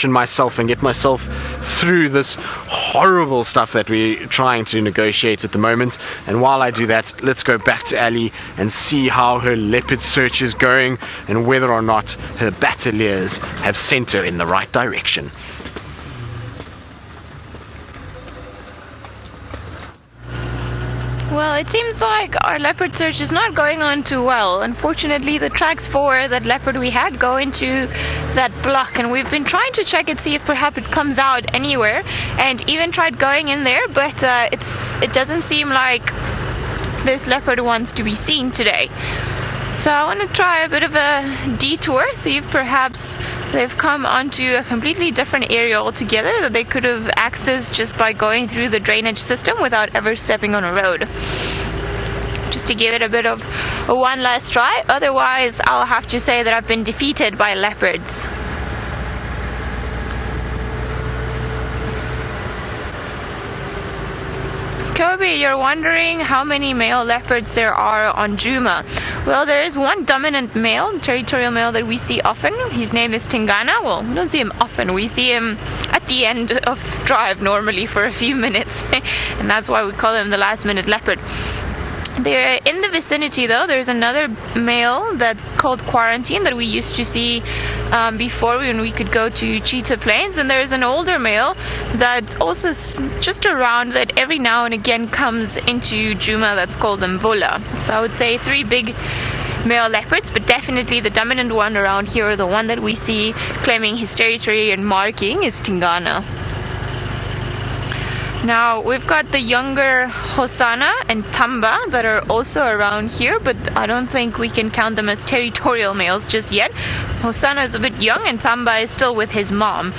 myself and get myself through this horrible stuff that we're trying to negotiate at the moment. And while I do that, let's go back to Ellie and see how her leopard search is going and whether or not her battaliers have sent her in the right direction. Well, it seems like our leopard search is not going on too well. Unfortunately, the tracks for that leopard we had go into that block, and we've been trying to check it, see if perhaps it comes out anywhere, and even tried going in there, but it doesn't seem like this leopard wants to be seen today. So I want to try a bit of a detour, see if perhaps they've come onto a completely different area altogether that they could have accessed just by going through the drainage system without ever stepping on a road. Just to give it a bit of a one last try, otherwise I'll have to say that I've been defeated by leopards. Kobe, you're wondering how many male leopards there are on Djuma. Well, there is one dominant male, territorial male, that we see often. His name is Tingana. Well, we don't see him often. We see him at the end of drive normally for a few minutes. And that's why we call him the last minute leopard. They're in the vicinity, though. There's another male that's called Quarantine that we used to see before when we could go to Chitwa Plains, and there's an older male that's also just around that every now and again comes into Djuma that's called Mvula. So I would say 3 big male leopards, but definitely the dominant one around here, the one that we see claiming his territory and marking, is Tingana. Now, we've got the younger Hosana and Tamba that are also around here, but I don't think we can count them as territorial males just yet. Hosana is a bit young and Tamba is still with his mom,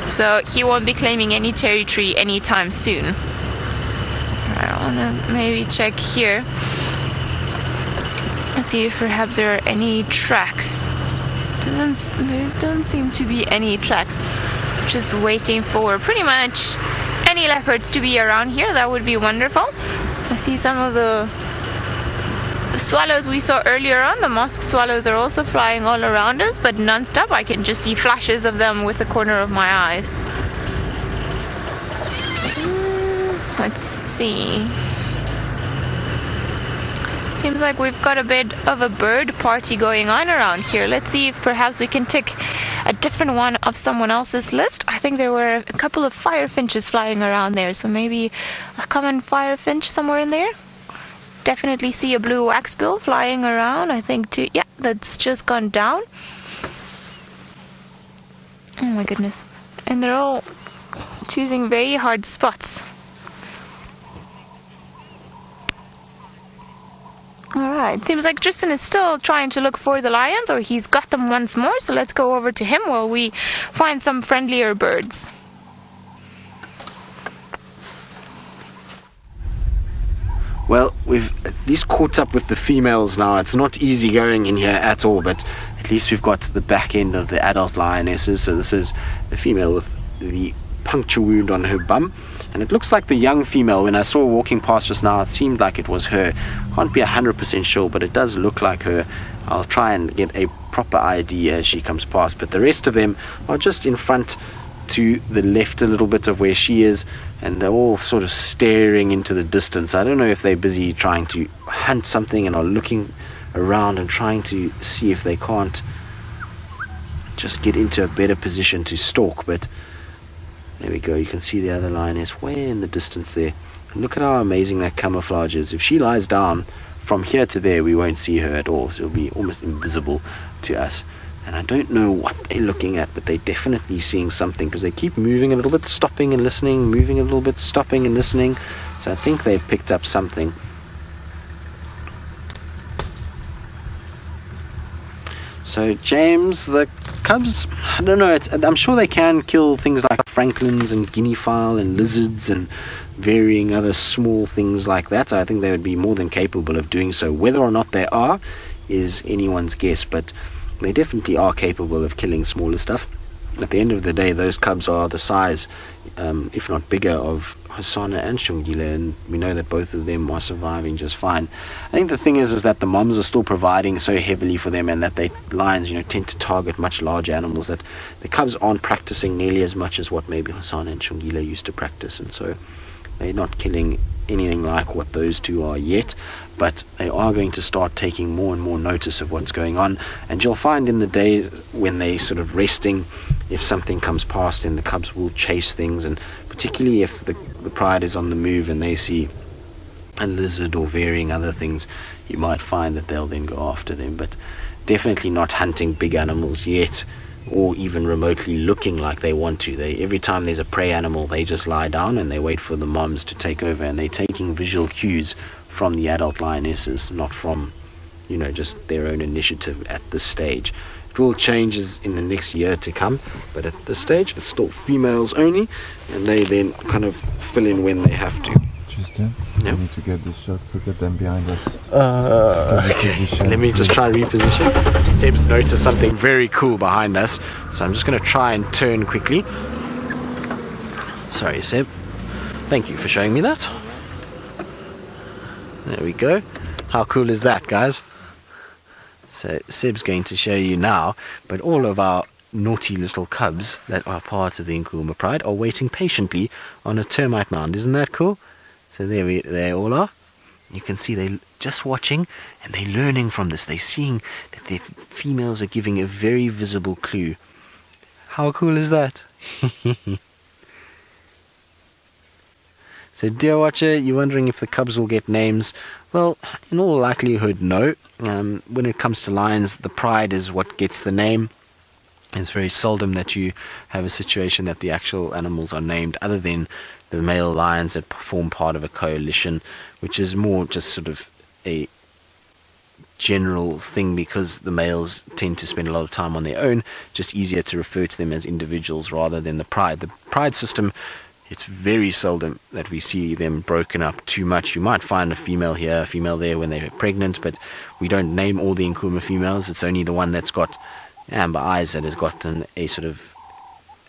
so he won't be claiming any territory anytime soon. I want to maybe check here. Let's see if perhaps there are any tracks. There don't seem to be any tracks. Just waiting for pretty much any leopards to be around here. That would be wonderful. I see some of the swallows we saw earlier on. The mosque swallows are also flying all around us, but non-stop. I can just see flashes of them with the corner of my eyes. Let's see. Seems like we've got a bit of a bird party going on around here. Let's see if perhaps we can tick a different one of someone else's list. I think there were a couple of firefinches flying around there, so maybe a common firefinch somewhere in there. Definitely see a blue waxbill flying around. I think too. Yeah, that's just gone down. Oh my goodness. And they're all choosing very hard spots. Alright, seems like Tristan is still trying to look for the lions, or he's got them once more, so let's go over to him while we find some friendlier birds. Well, we've at least caught up with the females now. It's not easy going in here at all, but at least we've got the back end of the adult lionesses. So this is the female with the puncture wound on her bum. And it looks like the young female. When I saw her walking past just now, it seemed like it was her. Can't be 100% sure, but it does look like her. I'll try and get a proper ID as she comes past. But the rest of them are just in front to the left a little bit of where she is, and they're all sort of staring into the distance. I don't know if they're busy trying to hunt something and are looking around and trying to see if they can't just get into a better position to stalk, but there we go. You can see the other lioness way in the distance there. And look at how amazing that camouflage is. If she lies down from here to there, we won't see her at all. She'll be almost invisible to us. And I don't know what they're looking at, but they're definitely seeing something, because they keep moving a little bit, stopping and listening, moving a little bit, stopping and listening. So I think they've picked up something. So James, the cubs, I don't know, I'm sure they can kill things like francolins and guinea fowl and lizards and varying other small things like that. I think they would be more than capable of doing so. Whether or not they are is anyone's guess, but they definitely are capable of killing smaller stuff. at the end of the day, those cubs are the size, if not bigger, of Hasana and Shungile, and we know that both of them are surviving just fine. I think the thing is that the moms are still providing so heavily for them, and that lions, tend to target much larger animals, that the cubs aren't practicing nearly as much as what maybe Hasana and Shungile used to practice, and so they're not killing anything like what those two are yet, but they are going to start taking more and more notice of what's going on. And you'll find in the days when they sort of resting, if something comes past, then the cubs will chase things, and particularly if the pride is on the move and they see a lizard or varying other things, you might find that they'll then go after them, but definitely not hunting big animals yet, or even remotely looking like they want to. Every time there's a prey animal, they just lie down and they wait for the moms to take over, and they're taking visual cues from the adult lionesses, not from just their own initiative at this stage. It will change in the next year to come, but at this stage it's still females only, and they then kind of fill in when they have to. Tristan, Yep. we need to get this shot quicker than behind us. Let me just try and reposition. Seb's noticed something very cool behind us, so I'm just going to try and turn quickly. Sorry, Seb. Thank you for showing me that. There we go. How cool is that, guys? So Seb's going to show you now, but all of our naughty little cubs that are part of the Nkuhuma Pride are waiting patiently on a termite mound. Isn't that cool? So there they all are. You can see they're just watching, and they're learning from this. They're seeing that their females are giving a very visible clue. How cool is that? So, dear watcher, you're wondering if the cubs will get names. Well, in all likelihood, no. When it comes to lions, the pride is what gets the name. It's very seldom that you have a situation that the actual animals are named, other than the male lions that form part of a coalition, which is more just sort of a general thing, because the males tend to spend a lot of time on their own. Just easier to refer to them as individuals rather than the pride. The pride system, it's very seldom that we see them broken up too much. You might find a female here, a female there when they're pregnant, but we don't name all the Nkuhuma females. It's only the one that's got amber eyes that has gotten a sort of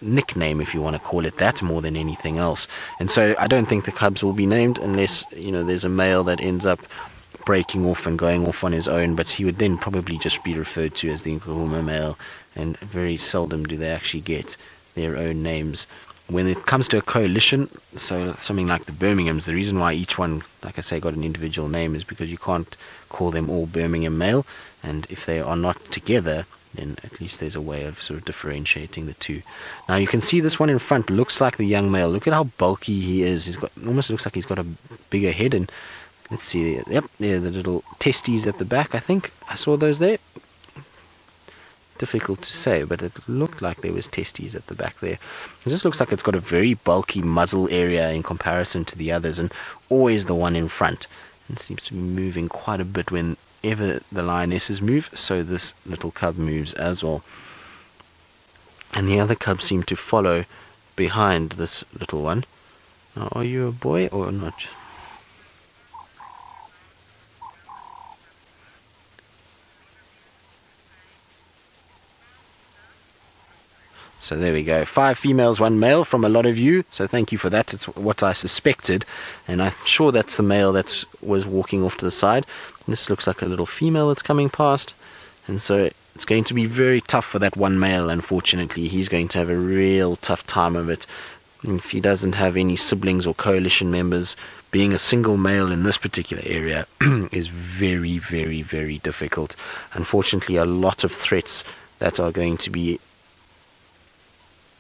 nickname, if you want to call it that, more than anything else. And so I don't think the cubs will be named unless there's a male that ends up breaking off and going off on his own, but he would then probably just be referred to as the Nkuhuma male, and very seldom do they actually get their own names. When it comes to a coalition, so something like the Birminghams, the reason why each one, like I say, got an individual name is because you can't call them all Birmingham male, and if they are not together, then at least there's a way of sort of differentiating the two. Now you can see this one in front looks like the young male. Look at how bulky he is. He's got, almost looks like he's got a bigger head, and let's see, yep, there, the little testes at the back, I think. I saw those there. Difficult to say, but it looked like there was testes at the back there. It just looks like it's got a very bulky muzzle area in comparison to the others, and always the one in front. It seems to be moving quite a bit whenever the lionesses move, so this little cub moves as well. And the other cubs seem to follow behind this little one. Now, are you a boy or not? So there we go. 5 females, 1 male from a lot of you. So thank you for that. It's what I suspected. And I'm sure that's the male that was walking off to the side. This looks like a little female that's coming past. And so it's going to be very tough for that one male, unfortunately. He's going to have a real tough time of it. And if he doesn't have any siblings or coalition members, being a single male in this particular area is very, very, very difficult. Unfortunately, a lot of threats that are going to be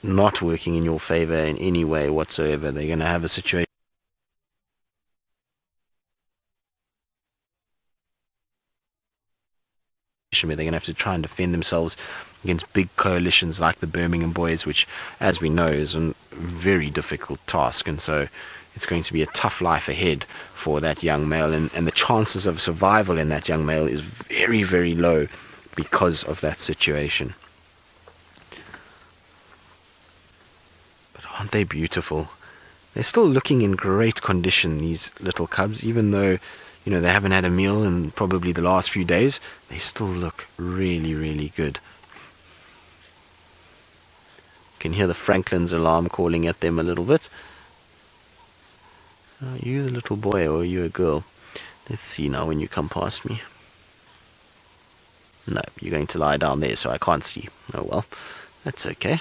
not working in your favor in any way whatsoever. They're going to have a situation where they're going to have to try and defend themselves against big coalitions like the Birmingham Boys, which, as we know, is a very difficult task. And so it's going to be a tough life ahead for that young male, and the chances of survival in that young male is very, very low because of that situation. Aren't they beautiful? They're still looking in great condition, these little cubs, even though, they haven't had a meal in probably the last few days. They still look really, really good. can hear the Franklin's alarm calling at them a little bit. Are you a little boy or are you a girl? Let's see now when you come past me. No, you're going to lie down there so I can't see. Oh well, that's okay.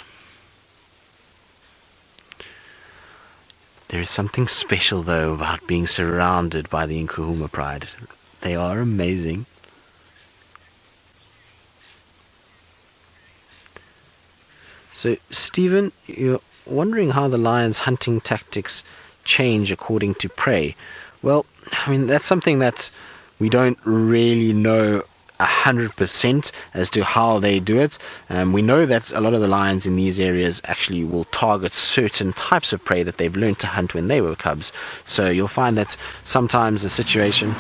There is something special though about being surrounded by the Nkuhuma Pride. They are amazing. So, Stephen, you're wondering how the lion's hunting tactics change according to prey. Well, I mean, that's something that we don't really know 100% as to how they do it. We know that a lot of the lions in these areas actually will target certain types of prey that they've learned to hunt when they were cubs. So you'll find that sometimes a situation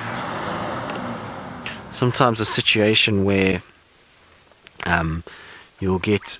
where you'll get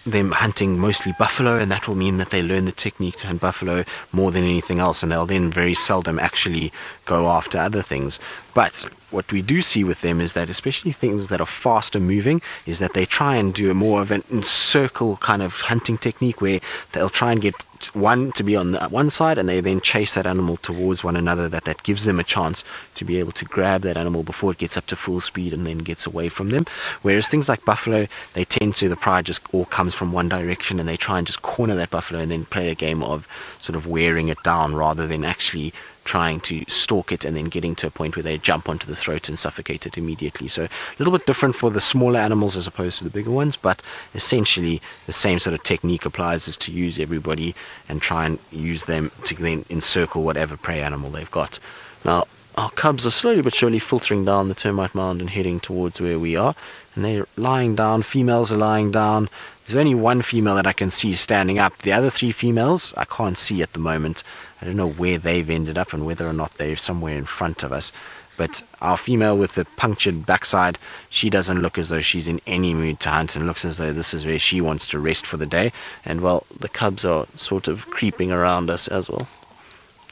them hunting mostly buffalo, and that will mean that they learn the technique to hunt buffalo more than anything else, and they'll then very seldom actually go after other things. But what we do see with them is that, especially things that are faster moving, is that they try and do more of an encircle kind of hunting technique where they'll try and get one to be on the one side and they then chase that animal towards one another. That gives them a chance to be able to grab that animal before it gets up to full speed and then gets away from them. Whereas things like buffalo, they tend to, the pride just all comes from one direction and they try and just corner that buffalo and then play a game of sort of wearing it down rather than actually trying to stalk it and then getting to a point where they jump onto the throat and suffocate it immediately. So a little bit different for the smaller animals as opposed to the bigger ones, but essentially the same sort of technique applies, as to use everybody and try and use them to then encircle whatever prey animal they've got. Now, our cubs are slowly but surely filtering down the termite mound and heading towards where we are, and they're lying down. Females are lying down. There's only one female that I can see standing up. The other three females I can't see at the moment. I don't know where they've ended up and whether or not they're somewhere in front of us. But our female with the punctured backside, she doesn't look as though she's in any mood to hunt, and looks as though this is where she wants to rest for the day. And well, the cubs are sort of creeping around us as well.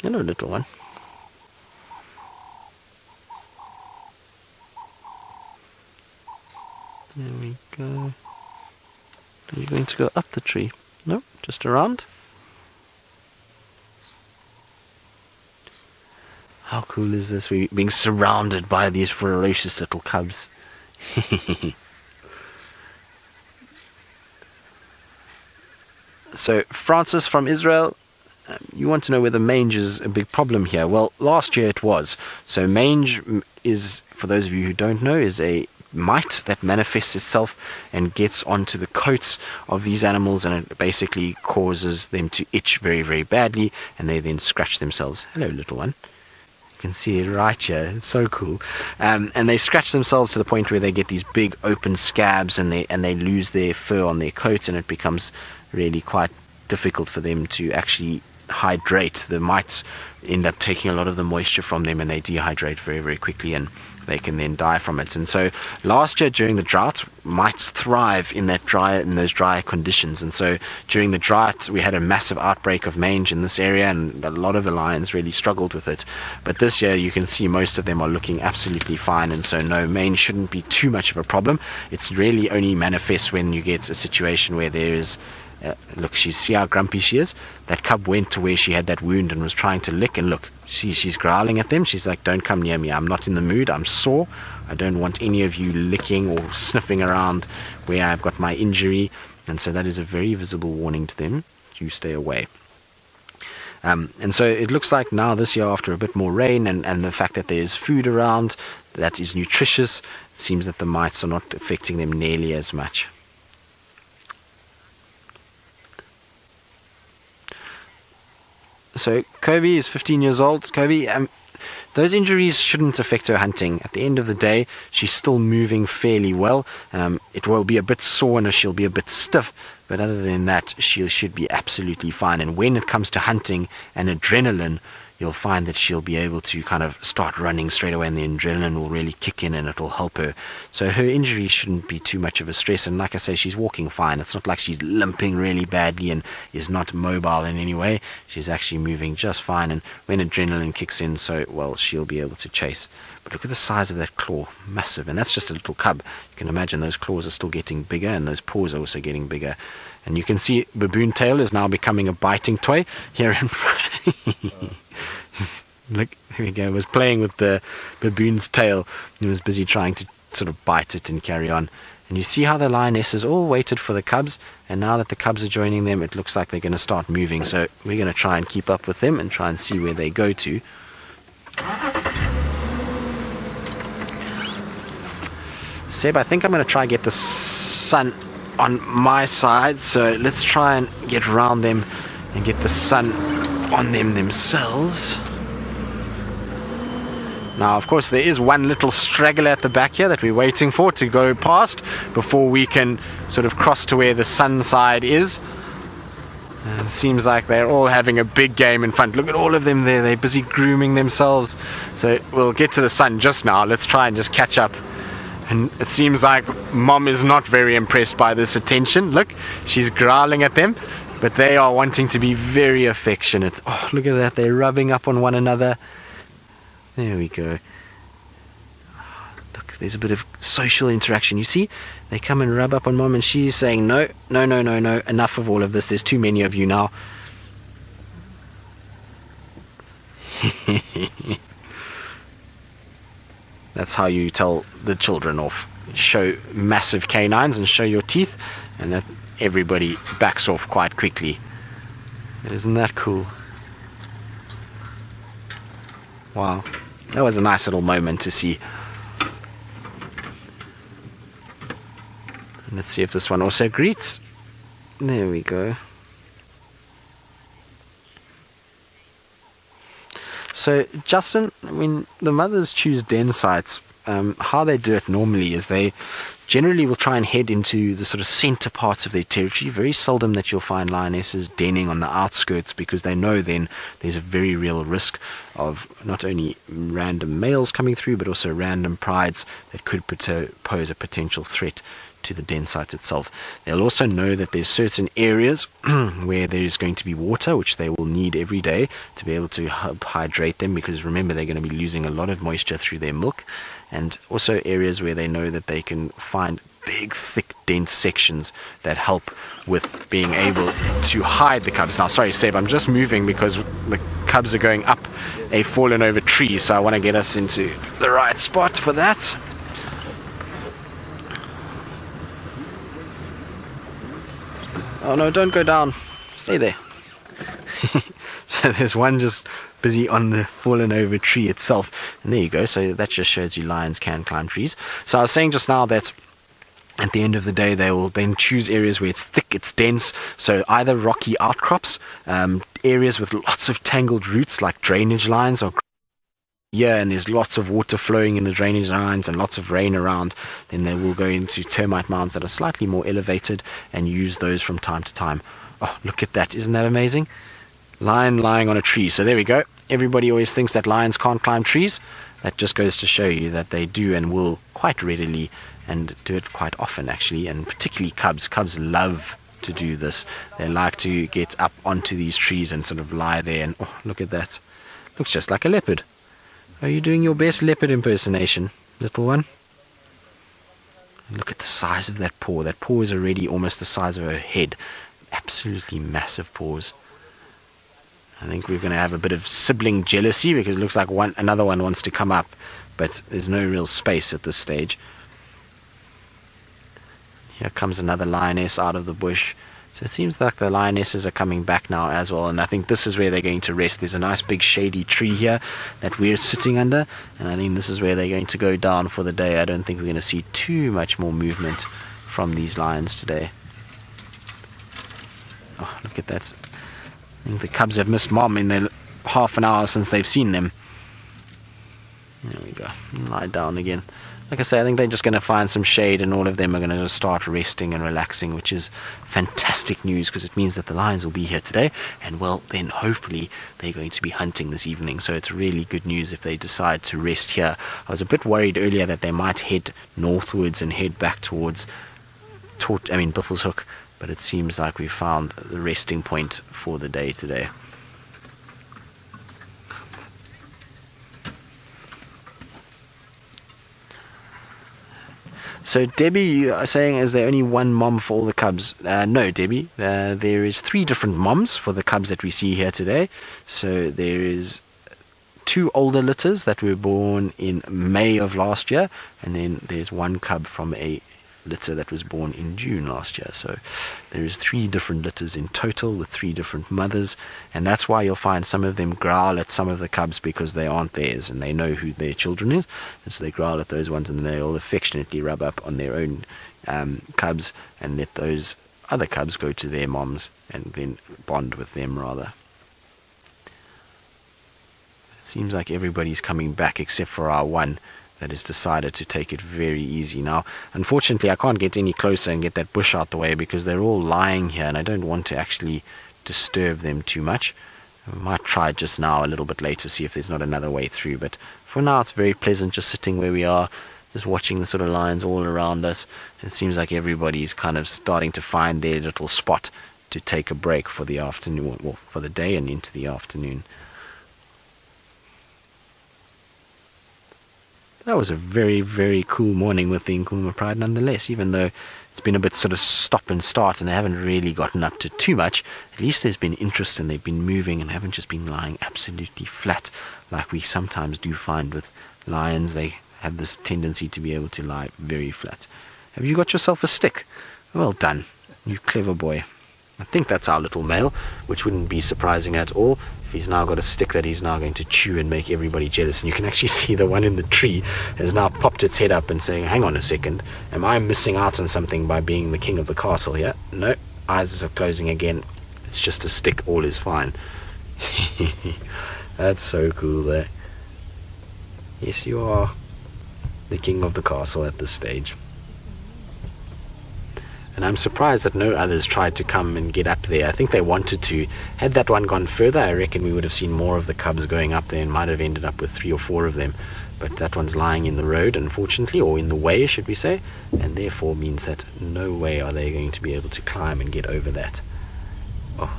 Hello, little one. There we go. Are you going to go up the tree? No, just around. How cool is this? We're being surrounded by these ferocious little cubs. So, Francis from Israel, you want to know whether mange is a big problem here. Well, last year it was. So mange is, for those of you who don't know, is a mite that manifests itself and gets onto the coats of these animals, and it basically causes them to itch very, very badly, and they then scratch themselves. Hello, little one. You can see it right here. It's so cool. And they scratch themselves to the point where they get these big open scabs, and they lose their fur on their coats, and it becomes really quite difficult for them to actually hydrate. The mites end up taking a lot of the moisture from them, and they dehydrate very, very quickly, and they can then die from it. And so last year during the drought, mites thrive in those drier conditions, and so during the drought we had a massive outbreak of mange in this area, and a lot of the lions really struggled with it. But this year you can see most of them are looking absolutely fine, and so no, mange shouldn't be too much of a problem. It's really only manifests when you get a situation where there is look, see how grumpy she is? That cub went to where she had that wound and was trying to lick, and look, she's growling at them. She's like, don't come near me, I'm not in the mood, I'm sore, I don't want any of you licking or sniffing around where I've got my injury. And so that is a very visible warning to them, you stay away. And so it looks like now this year, after a bit more rain and the fact that there's food around that is nutritious, it seems that the mites are not affecting them nearly as much. So Kobe is 15 years old. Kobe, those injuries shouldn't affect her hunting. At the end of the day, she's still moving fairly well. It will be a bit sore and she'll be a bit stiff, but other than that, she should be absolutely fine. And when it comes to hunting and adrenaline, you'll find that she'll be able to kind of start running straight away, and the adrenaline will really kick in and it'll help her. So her injury shouldn't be too much of a stress, and like I say, she's walking fine. It's not like she's limping really badly and is not mobile in any way. She's actually moving just fine, and when adrenaline kicks in, so well, she'll be able to chase. But look at the size of that claw, massive, and that's just a little cub. You can imagine those claws are still getting bigger, and those paws are also getting bigger. And you can see baboon tail is now becoming a biting toy here in front. Look, here we go. He was playing with the baboon's tail. He was busy trying to sort of bite it and carry on. And you see how the lionesses all waited for the cubs, and now that the cubs are joining them, it looks like they're going to start moving. So we're going to try and keep up with them and try and see where they go to. Seb, I think I'm going to try and get the sun on my side, so let's try and get around them and get the sun on them themselves. Now, of course, there is one little straggler at the back here that we're waiting for to go past before we can sort of cross to where the sun side is. It seems like they're all having a big game in front. Look at all of them there. They're busy grooming themselves. So we'll get to the sun just now. Let's try and just catch up. And it seems like Mom is not very impressed by this attention. Look, she's growling at them, but they are wanting to be very affectionate. Oh, look at that. They're rubbing up on one another. There we go. Look, there's a bit of social interaction. You see, they come and rub up on Mom, and she's saying, no, no, no, no, no, enough of all of this. There's too many of you now. That's how you tell the children off. Show massive canines and show your teeth, and that everybody backs off quite quickly. Isn't that cool? Wow. That was a nice little moment to see. And let's see if this one also greets. There we go. So, Justin, I mean, the mothers choose den sites. How they do it normally is they generally will try and head into the sort of center parts of their territory. Very seldom that you'll find lionesses denning on the outskirts, because they know then there's a very real risk of not only random males coming through, but also random prides that could pose a potential threat to the den site itself. They'll also know that there's certain areas where there's going to be water, which they will need every day to be able to hydrate them, because remember, they're going to be losing a lot of moisture through their milk. And also areas where they know that they can find big, thick, dense sections that help with being able to hide the cubs. Now, sorry, Seb, I'm just moving because the cubs are going up a fallen over tree, so I want to get us into the right spot for that. Oh no, don't go down. Stay there. So there's one just busy on the fallen over tree itself. And there you go. So that just shows you lions can climb trees. So I was saying just now that at the end of the day, they will then choose areas where it's thick, it's dense. So either rocky outcrops, areas with lots of tangled roots like drainage lines, or and there's lots of water flowing in the drainage lines and lots of rain around, then they will go into termite mounds that are slightly more elevated and use those from time to time. Oh, look at that. Isn't that amazing? Lion lying on a tree. So there we go. Everybody always thinks that lions can't climb trees. That just goes to show you that they do and will quite readily, and do it quite often actually, and particularly cubs. Cubs love to do this. They like to get up onto these trees and sort of lie there, and oh, look at that. Looks just like a leopard. Are you doing your best leopard impersonation, little one? Look at the size of that paw. That paw is already almost the size of her head. Absolutely massive paws. I think we're going to have a bit of sibling jealousy, because it looks like another one wants to come up, but there's no real space at this stage. Here comes another lioness out of the bush. So it seems like the lionesses are coming back now as well, and I think this is where they're going to rest. There's a nice big shady tree here that we're sitting under, and I think this is where they're going to go down for the day. I don't think we're going to see too much more movement from these lions today. Oh, look at that. I think the cubs have missed Mom in their half an hour since they've seen them. There we go. Lie down again. Like I say, I think they're just going to find some shade, and all of them are going to just start resting and relaxing, which is fantastic news, because it means that the lions will be here today, and well, then hopefully they're going to be hunting this evening. So it's really good news if they decide to rest here. I was a bit worried earlier that they might head northwards and head back towards Buffelshoek, but it seems like we found the resting point for the day today. So Debbie, you are saying, is there only one mom for all the cubs? No, Debbie. There is 3 different moms for the cubs that we see here today. So there is 2 older litters that were born in May of last year, and then there's 1 cub from a litter that was born in June last year. So there is 3 different litters in total with 3 different mothers, and that's why you'll find some of them growl at some of the cubs because they aren't theirs and they know who their children is, and so they growl at those ones, and they'll affectionately rub up on their own cubs and let those other cubs go to their moms and then bond with them rather. It seems like everybody's coming back except for our one that has decided to take it very easy. Now, unfortunately, I can't get any closer and get that bush out the way because they're all lying here and I don't want to actually disturb them too much. I might try just now a little bit later, see if there's not another way through, but for now it's very pleasant just sitting where we are, just watching the sort of lions all around us. It seems like everybody's kind of starting to find their little spot to take a break for the afternoon, well, for the day and into the afternoon. That was a very, very cool morning with the Nkuhuma Pride nonetheless, even though it's been a bit sort of stop and start and they haven't really gotten up to too much. At least there's been interest and they've been moving and haven't just been lying absolutely flat like we sometimes do find with lions. They have this tendency to be able to lie very flat. Have you got yourself a stick? Well done, you clever boy. I think that's our little male, which wouldn't be surprising at all if he's now got a stick that he's now going to chew and make everybody jealous. And you can actually see the one in the tree has now popped its head up and saying, hang on a second, am I missing out on something by being the king of the castle here? No, eyes are closing again. It's just a stick, all is fine. That's so cool there. Yes, you are the king of the castle at this stage. And I'm surprised that no others tried to come and get up there. I think they wanted to. Had that one gone further, I reckon we would have seen more of the cubs going up there and might have ended up with 3 or 4 of them. But that one's lying in the road, unfortunately, or in the way, should we say, and therefore means that no way are they going to be able to climb and get over that. Oh.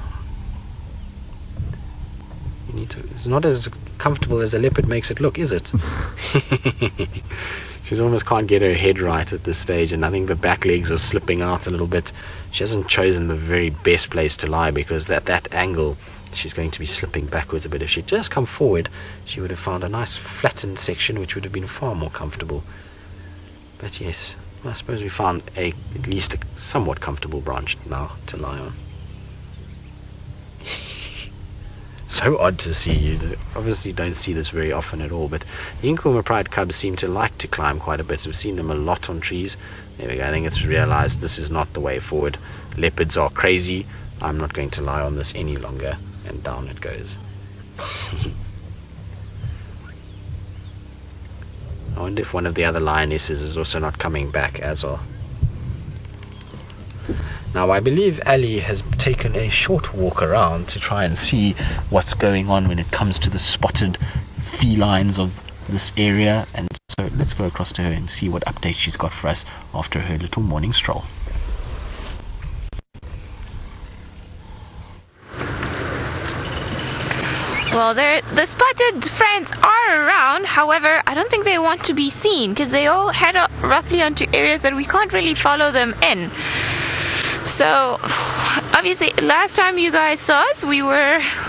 You need to. It's not as comfortable as a leopard makes it look, is it? She almost can't get her head right at this stage, and I think the back legs are slipping out a little bit. She hasn't chosen the very best place to lie because at that angle she's going to be slipping backwards a bit. If she'd just come forward, she would have found a nice flattened section which would have been far more comfortable. But yes, I suppose we found at least a somewhat comfortable branch now to lie on. So odd to see. You obviously don't see this very often at all, but the Nkuhuma Pride cubs seem to like to climb quite a bit. We've seen them a lot on trees. There we go. I think it's realized this is not the way forward. Leopards are crazy. I'm not going to lie on this any longer, and down it goes. I wonder if one of the other lionesses is also not coming back as well. Now, I believe Ellie has taken a short walk around to try and see what's going on when it comes to the spotted felines of this area. And so let's go across to her and see what updates she's got for us after her little morning stroll. Well, the spotted friends are around. However, I don't think they want to be seen because they all head up roughly onto areas that we can't really follow them in. So obviously last time you guys saw us we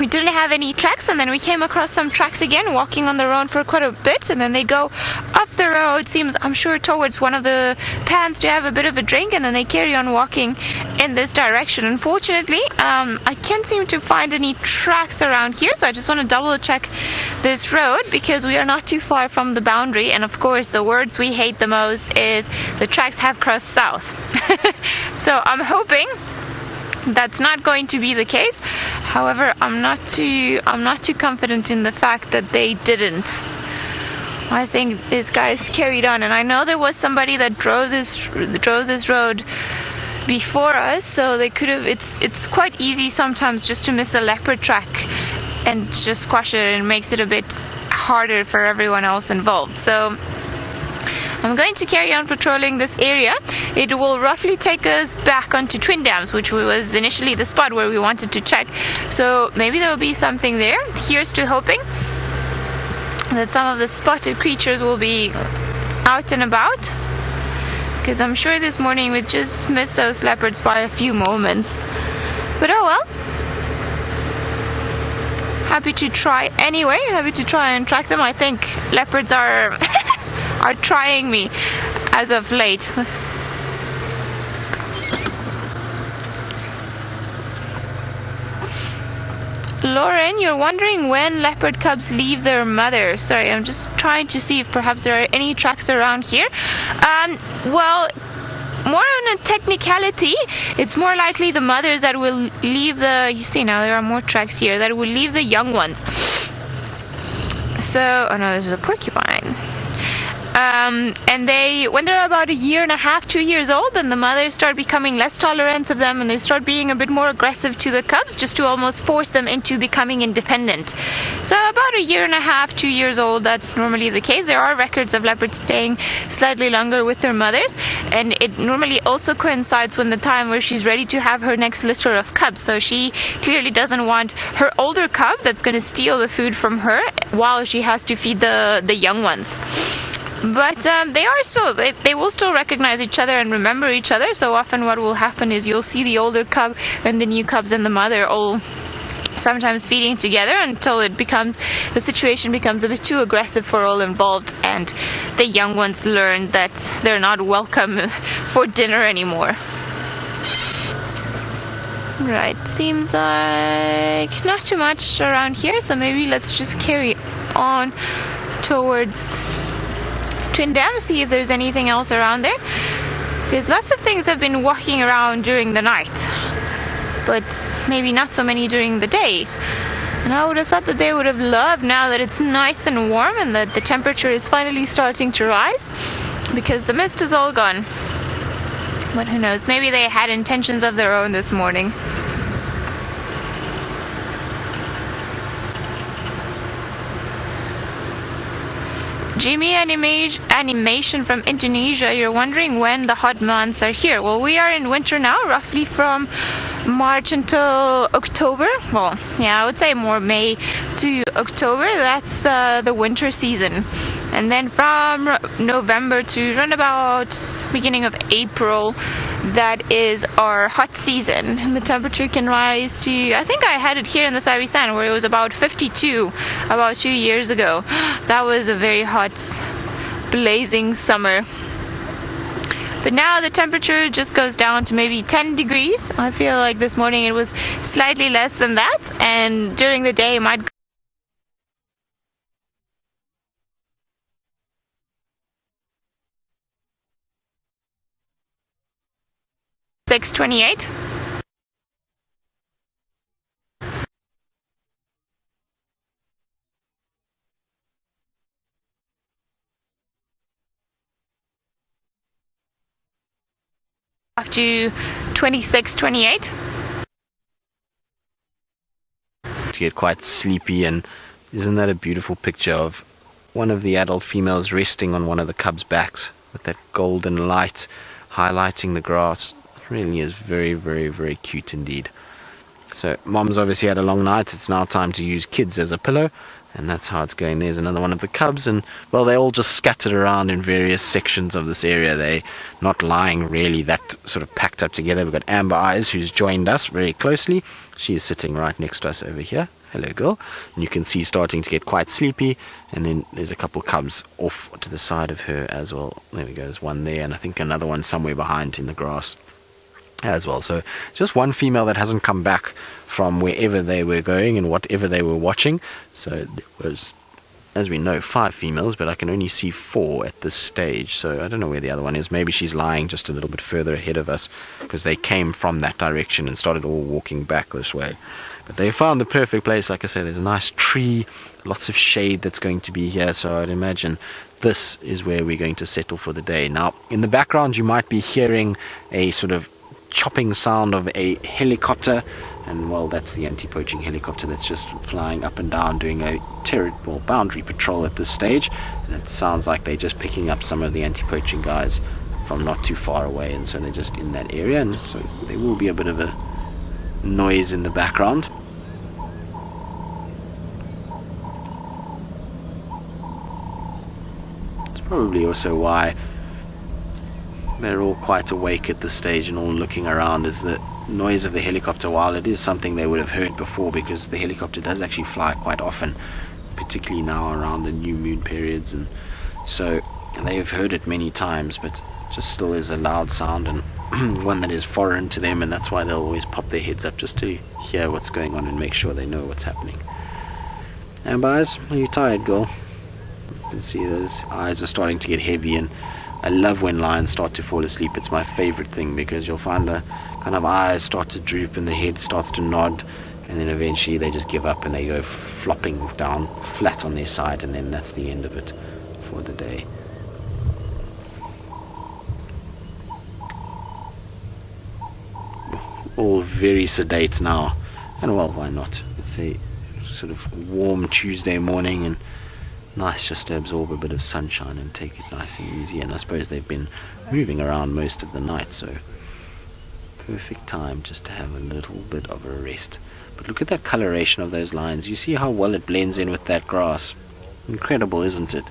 didn't have any tracks, and then we came across some tracks again walking on the road for quite a bit, and then they go up the road, seems I'm sure towards one of the pans to have a bit of a drink, and then they carry on walking in this direction. Unfortunately I can't seem to find any tracks around here, so I just want to double check this road because we are not too far from the boundary, and of course the words we hate the most is the tracks have crossed south. So I'm hoping that's not going to be the case. However, I'm not too confident in the fact that they didn't. I think these guys carried on, and I know there was somebody that drove this road before us, so they could have. It's quite easy sometimes just to miss a leopard track and just squash it, and it makes it a bit harder for everyone else involved. So I'm going to carry on patrolling this area. It will roughly take us back onto Twin Dams, which was initially the spot where we wanted to check. So maybe there will be something there. Here's to hoping that some of the spotted creatures will be out and about. because I'm sure this morning we just missed those leopards by a few moments. But oh well. Happy to try anyway. Happy to try and track them. I think leopards are are trying me as of late. Lauren, you're wondering when leopard cubs leave their mother. Sorry, I'm just trying to see if perhaps there are any tracks around here. Well, more on a technicality, it's more likely the mothers that will leave the... You see now there are more tracks here that will leave the young ones. So, oh no, this is a porcupine. And when they're about 1.5 years, 2 years old, then the mothers start becoming less tolerant of them, and they start being a bit more aggressive to the cubs, just to almost force them into becoming independent. So about 1.5 years, 2 years old, that's normally the case. There are records of leopards staying slightly longer with their mothers, and it normally also coincides with the time where she's ready to have her next litter of cubs. So she clearly doesn't want her older cub that's going to steal the food from her while she has to feed the young ones. But they will still recognize each other and remember each other. So often what will happen is you'll see the older cub and the new cubs and the mother all sometimes feeding together until the situation becomes a bit too aggressive for all involved, and the young ones learn that they're not welcome for dinner anymore. Right, seems like not too much around here, so maybe let's just carry on towards Twin Dam, see if there's anything else around there, because lots of things have been walking around during the night, but maybe not so many during the day. And I would have thought that they would have loved now that it's nice and warm and that the temperature is finally starting to rise, because the mist is all gone. But who knows, maybe they had intentions of their own this morning. Jimmy Animation from Indonesia, you're wondering when the hot months are here. Well, we are in winter now, roughly from March until October. Well, yeah, I would say more May to October. That's the winter season. And then from November to around about beginning of April, that is our hot season. And the temperature can rise to, I think I had it here in the Sabi Sand where it was about 52 about 2 years ago. That was a very hot, blazing summer. But now the temperature just goes down to maybe 10 degrees. I feel like this morning it was slightly less than that, and during the day it might 6:28. Up to 26:28. To get quite sleepy, and isn't that a beautiful picture of one of the adult females resting on one of the cubs' backs with that golden light highlighting the grass? It really is very, very, very cute indeed. So mom's obviously had a long night. It's now time to use kids as a pillow, and that's how it's going. There's another one of the cubs, and well, they all just scattered around in various sections of this area. They're not lying really that sort of packed up together. We've got Amber Eyes, who's joined us very closely. She is sitting right next to us over here. Hello, girl. And you can see starting to get quite sleepy, and then there's a couple cubs off to the side of her as well. There we go, there's one there, and I think another one somewhere behind in the grass as well. So just one female that hasn't come back from wherever they were going and whatever they were watching. So there was, as we know, 5 females, but I can only see 4 at this stage. So I don't know where the other one is. Maybe she's lying just a little bit further ahead of us, because they came from that direction and started all walking back this way. But they found the perfect place. Like I say, there's a nice tree, lots of shade that's going to be here. So I'd imagine this is where we're going to settle for the day. Now, in the background, you might be hearing a sort of chopping sound of a helicopter, and well, that's the anti-poaching helicopter that's just flying up and down doing a boundary patrol at this stage, and it sounds like they're just picking up some of the anti-poaching guys from not too far away, and so they're just in that area, and so there will be a bit of a noise in the background. It's probably also why They're all quite awake at this stage and all looking around as the noise of the helicopter, while it is something they would have heard before because the helicopter does actually fly quite often, particularly now around the new moon periods, and so they've heard it many times, but just still is a loud sound and one that is foreign to them, and that's why they'll always pop their heads up just to hear what's going on and make sure they know what's happening. Amber Eyes, are you tired, girl? You can see those eyes are starting to get heavy, and I love when lions start to fall asleep. It's my favorite thing because you'll find the kind of eyes start to droop and the head starts to nod, and then eventually they just give up and they go flopping down flat on their side, and then that's the end of it for the day. All very sedate now, and well, why not? It's a sort of warm Tuesday morning and nice just to absorb a bit of sunshine and take it nice and easy, and I suppose they've been moving around most of the night, so perfect time just to have a little bit of a rest. But look at that coloration of those lines. You see how well it blends in with that grass. Incredible, isn't it?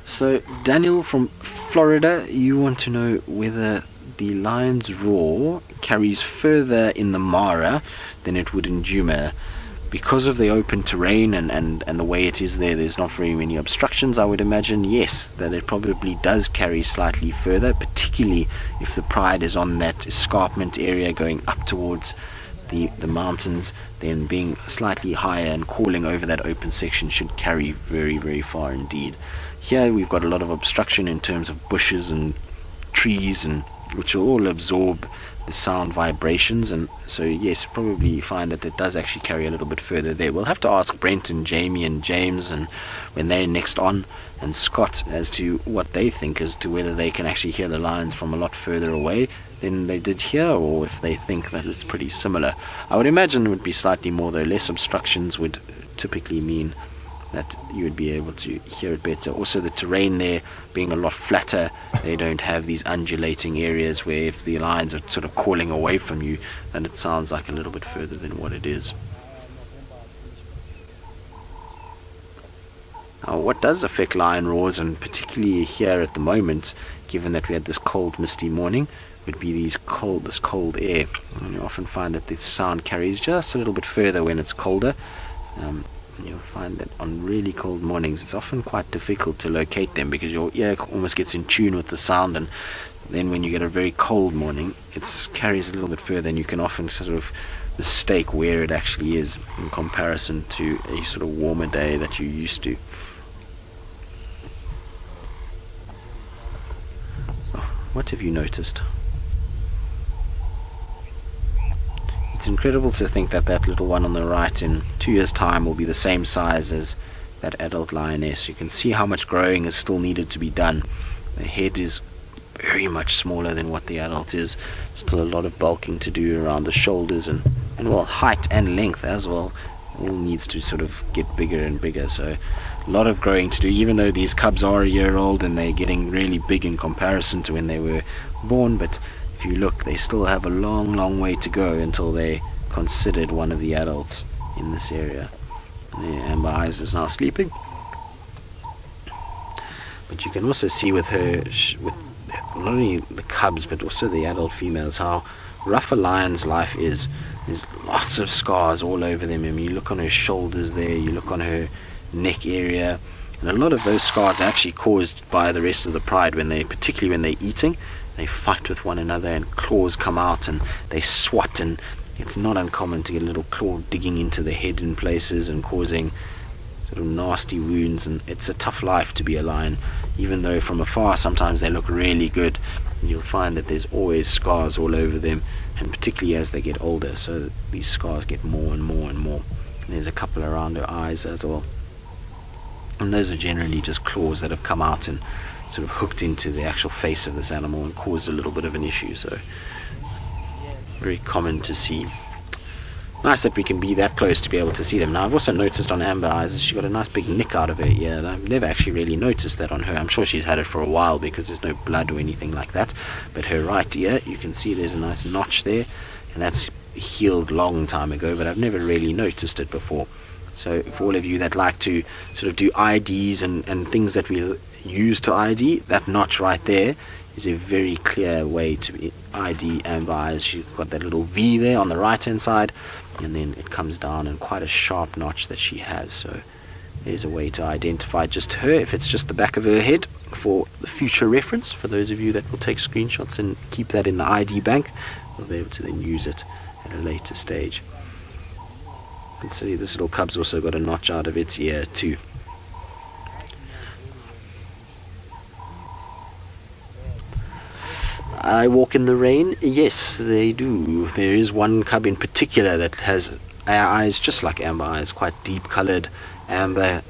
So Daniel from Florida, you want to know whether the lion's roar carries further in the Mara than it would in Djuma. Because of the open terrain and the way it is there's not very many obstructions, I would imagine, yes, that it probably does carry slightly further, particularly if the Pride is on that escarpment area going up towards the mountains, then being slightly higher and calling over that open section should carry very, very far indeed. Here we've got a lot of obstruction in terms of bushes and trees, and which will all absorb the sound vibrations, and so yes, probably find that it does actually carry a little bit further there. We'll have to ask Brent and Jamie and James, and when they're next on, and Scott, as to what they think as to whether they can actually hear the lions from a lot further away than they did here, or if they think that it's pretty similar. I would imagine it would be slightly more, though. Less obstructions would typically mean that you would be able to hear it better. Also, the terrain there being a lot flatter, they don't have these undulating areas where if the lions are sort of calling away from you, then it sounds like a little bit further than what it is. Now, what does affect lion roars, and particularly here at the moment, given that we had this cold, misty morning, would be this cold air. And you often find that the sound carries just a little bit further when it's colder. You'll find that on really cold mornings it's often quite difficult to locate them because your ear almost gets in tune with the sound, and then when you get a very cold morning it carries a little bit further, and you can often sort of mistake where it actually is in comparison to a sort of warmer day that you're used to. What have you noticed? It's incredible to think that that little one on the right in 2 years' time will be the same size as that adult lioness. You can see how much growing is still needed to be done. The head is very much smaller than what the adult is. Still a lot of bulking to do around the shoulders, and well, height and length as well. All needs to sort of get bigger and bigger, so a lot of growing to do, even though these cubs are a year old and they're getting really big in comparison to when they were born. But if you look, they still have a long way to go until they're considered one of the adults in this area. The Amber Eyes is now sleeping, but you can also see with her, with not only the cubs but also the adult females, how rough a lion's life is. There's lots of scars all over them. I mean, you look on her shoulders there, you look on her neck area, and a lot of those scars are actually caused by the rest of the Pride particularly when they're eating. They fight with one another and claws come out and they swat, and it's not uncommon to get a little claw digging into the head in places and causing sort of nasty wounds. And it's a tough life to be a lion, even though from afar sometimes they look really good, and you'll find that there's always scars all over them, and particularly as they get older, so these scars get more and more and more. And there's a couple around her eyes as well, and those are generally just claws that have come out and sort of hooked into the actual face of this animal and caused a little bit of an issue. So very common to see. Nice that we can be that close to be able to see them. Now, I've also noticed on Amber Eyes that she got a nice big nick out of her ear, and I've never actually really noticed that on her. I'm sure she's had it for a while because there's no blood or anything like that, but her right ear, you can see there's a nice notch there, and that's healed long time ago, but I've never really noticed it before. So for all of you that like to sort of do IDs and things that we use to ID, that notch right there is a very clear way to ID amber eyes. You've got that little V there on the right hand side, and then it comes down and quite a sharp notch that she has. So there's a way to identify just her, if it's just the back of her head, for the future reference. For those of you that will take screenshots and keep that in the ID bank, we'll be able to then use it at a later stage. You can see this little cub's also got a notch out of its ear too. I walk in the rain? Yes, they do. There is one cub in particular that has eyes just like amber eyes, quite deep coloured amber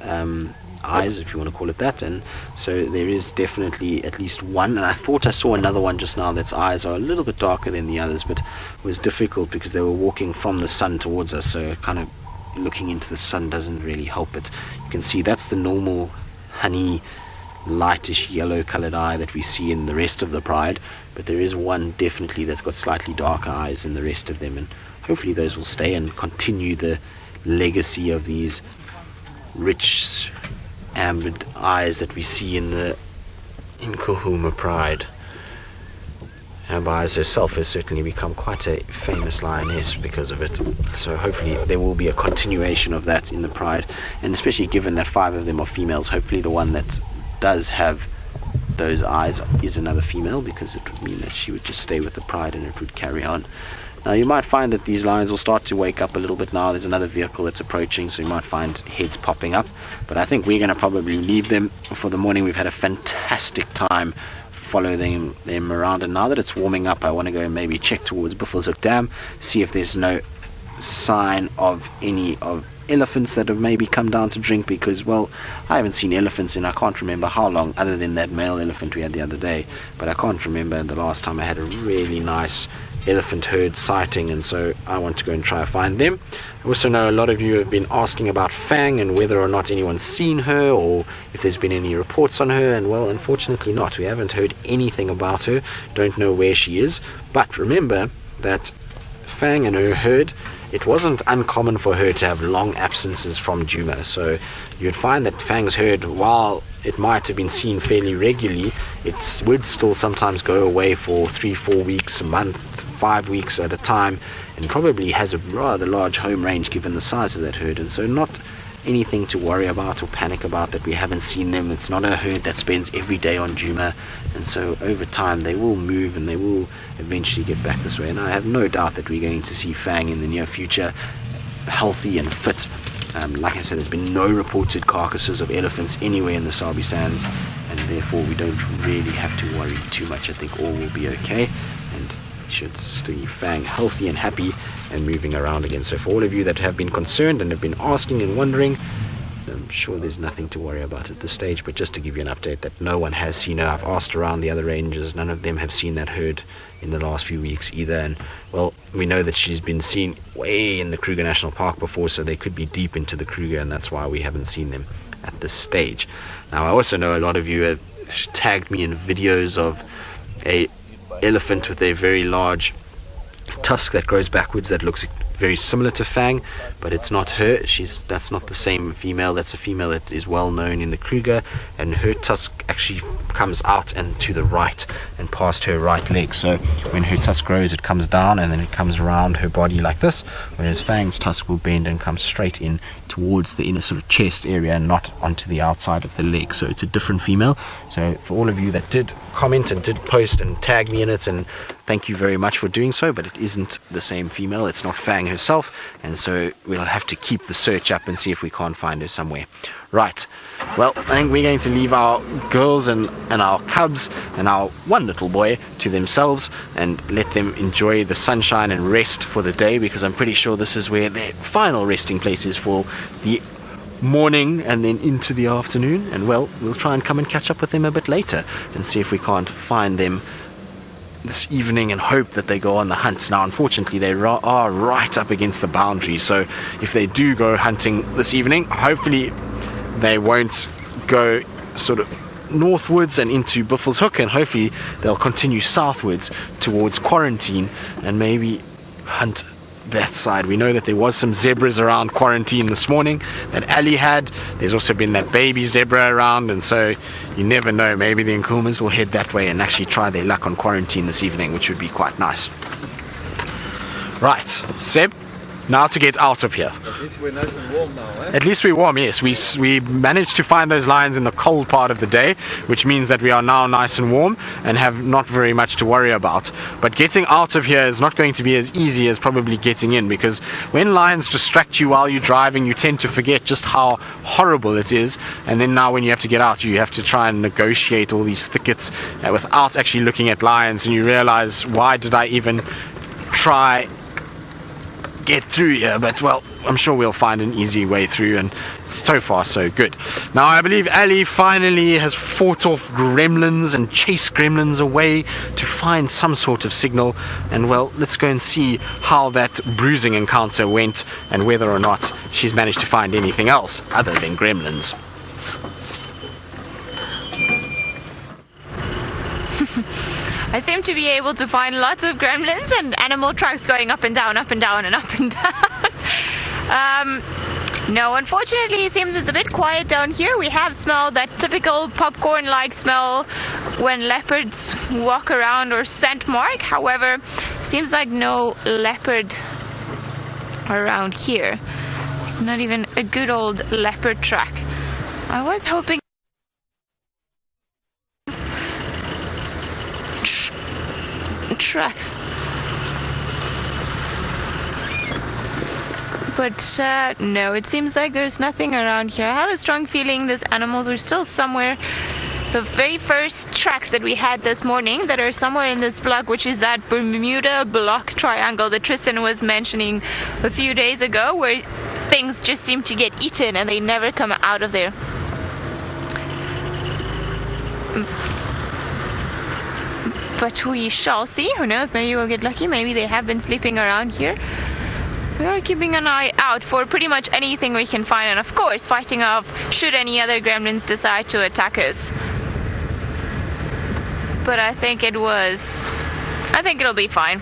eyes, if you want to call it that. And so there is definitely at least one, and I thought I saw another one just now that's eyes are a little bit darker than the others, but it was difficult because they were walking from the sun towards us, so kind of looking into the sun doesn't really help it. You can see that's the normal honey lightish yellow colored eye that we see in the rest of the pride, but there is one definitely that's got slightly darker eyes than the rest of them, and hopefully those will stay and continue the legacy of these rich ambered eyes that we see in the Nkuhuma Pride. Amber Eyes herself has certainly become quite a famous lioness because of it, so hopefully there will be a continuation of that in the pride, and especially given that 5 of them are females, hopefully the one that does have those eyes is another female, because it would mean that she would just stay with the pride and it would carry on. Now you might find that these lions will start to wake up a little bit now. There's another vehicle that's approaching, so you might find heads popping up, but I think we're going to probably leave them for the morning. We've had a fantastic time following them around, and now that it's warming up, I want to go and maybe check towards Buffelshoek Dam, see if there's no sign of any of elephants that have maybe come down to drink, because, well, I haven't seen elephants in I can't remember how long, other than that male elephant we had the other day, but I can't remember the last time I had a really nice elephant herd sighting, and so I want to go and try to find them. I also know a lot of you have been asking about Fang and whether or not anyone's seen her, or if there's been any reports on her, and well, unfortunately not. We haven't heard anything about her, don't know where she is, but remember that Fang and her herd, it wasn't uncommon for her to have long absences from Djuma, so you'd find that Fang's herd, while it might have been seen fairly regularly, it would still sometimes go away for 3-4 weeks, a month, 5 weeks at a time, and probably has a rather large home range given the size of that herd, and so not anything to worry about or panic about that we haven't seen them. It's not a herd that spends every day on Djuma, and so over time they will move and they will eventually get back this way, and I have no doubt that we're going to see Fang in the near future, healthy and fit. Like I said, there's been no reported carcasses of elephants anywhere in the Sabi Sands, and therefore we don't really have to worry too much. I think all will be okay, and we should see Fang healthy and happy and moving around again. So for all of you that have been concerned and have been asking and wondering, I'm sure there's nothing to worry about at this stage, but just to give you an update that no one has seen her. I've asked around the other rangers, none of them have seen that herd in the last few weeks either, and well, we know that she's been seen way in the Kruger National Park before, so they could be deep into the Kruger, and that's why we haven't seen them at this stage. Now I also know a lot of you have tagged me in videos of a elephant with a very large tusk that grows backwards that looks very similar to Fang, but it's not her. That's not the same female. That's a female that is well known in the Kruger, and her tusk actually comes out and to the right and past her right leg. So when her tusk grows, it comes down and then it comes around her body like this, whereas Fang's tusk will bend and come straight in towards the inner sort of chest area and not onto the outside of the leg. So it's a different female. So for all of you that did comment and did post and tag me in it, and thank you very much for doing so, but it isn't the same female. It's not Fang herself, and so we'll have to keep the search up and see if we can't find her somewhere. Right, well, I think we're going to leave our girls and our cubs and our one little boy to themselves and let them enjoy the sunshine and rest for the day, because I'm pretty sure this is where their final resting place is for the morning and then into the afternoon. And well, we'll try and come and catch up with them a bit later and see if we can't find them this evening and hope that they go on the hunt. Now unfortunately they are right up against the boundary, so if they do go hunting this evening, hopefully they won't go sort of northwards and into Buffelshoek, and hopefully they'll continue southwards towards Quarantine and maybe hunt that side. We know that there was some zebras around quarantine this morning that Ellie had. There's also been that baby zebra around, and so you never know, maybe the Nkuhumas will head that way and actually try their luck on quarantine this evening, which would be quite nice. Right, Seb, now to get out of here. At least we're nice and warm now, eh? At least we're warm, yes. We managed to find those lions in the cold part of the day, which means that we are now nice and warm and have not very much to worry about. But getting out of here is not going to be as easy as probably getting in, because when lions distract you while you're driving, you tend to forget just how horrible it is. And then now when you have to get out, you have to try and negotiate all these thickets without actually looking at lions, and you realize, why did I even try get through here? But well, I'm sure we'll find an easy way through, and so far so good. Now I believe Ellie finally has fought off gremlins and chased gremlins away to find some sort of signal, and well, let's go and see how that bruising encounter went and whether or not she's managed to find anything else other than gremlins. I seem to be able to find lots of gremlins and animal tracks going up and down, up and down, and up and down. No, unfortunately, it seems it's a bit quiet down here. We have smelled that typical popcorn-like smell when leopards walk around, or scent mark. However, seems like no leopard around here. Not even a good old leopard track. I was hoping tracks, but no, it seems like there's nothing around here. I have a strong feeling these animals are still somewhere. The very first tracks that we had this morning that are somewhere in this block, which is that Bermuda block triangle that Tristan was mentioning a few days ago, where things just seem to get eaten and they never come out of there. But we shall see. Who knows, maybe we'll get lucky. Maybe they have been sleeping around here. We are keeping an eye out for pretty much anything we can find, and of course fighting off should any other gremlins decide to attack us. But I think it'll be fine.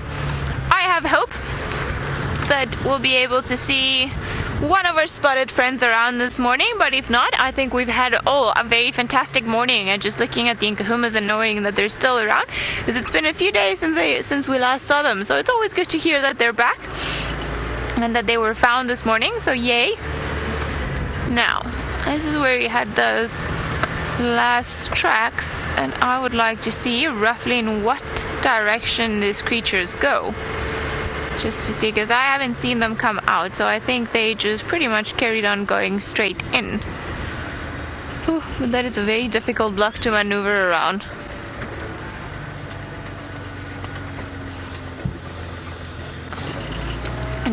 I have hope that we'll be able to see one of our spotted friends around this morning, but if not, I think we've had a very fantastic morning. And just looking at the Nkuhumas and knowing that they're still around, because it's been a few days since we last saw them, so it's always good to hear that they're back and that they were found this morning, so yay. Now, this is where we had those last tracks, and I would like to see roughly in what direction these creatures go. Just to see, because I haven't seen them come out, so I think they just pretty much carried on going straight in. Ooh, but that is a very difficult block to maneuver around.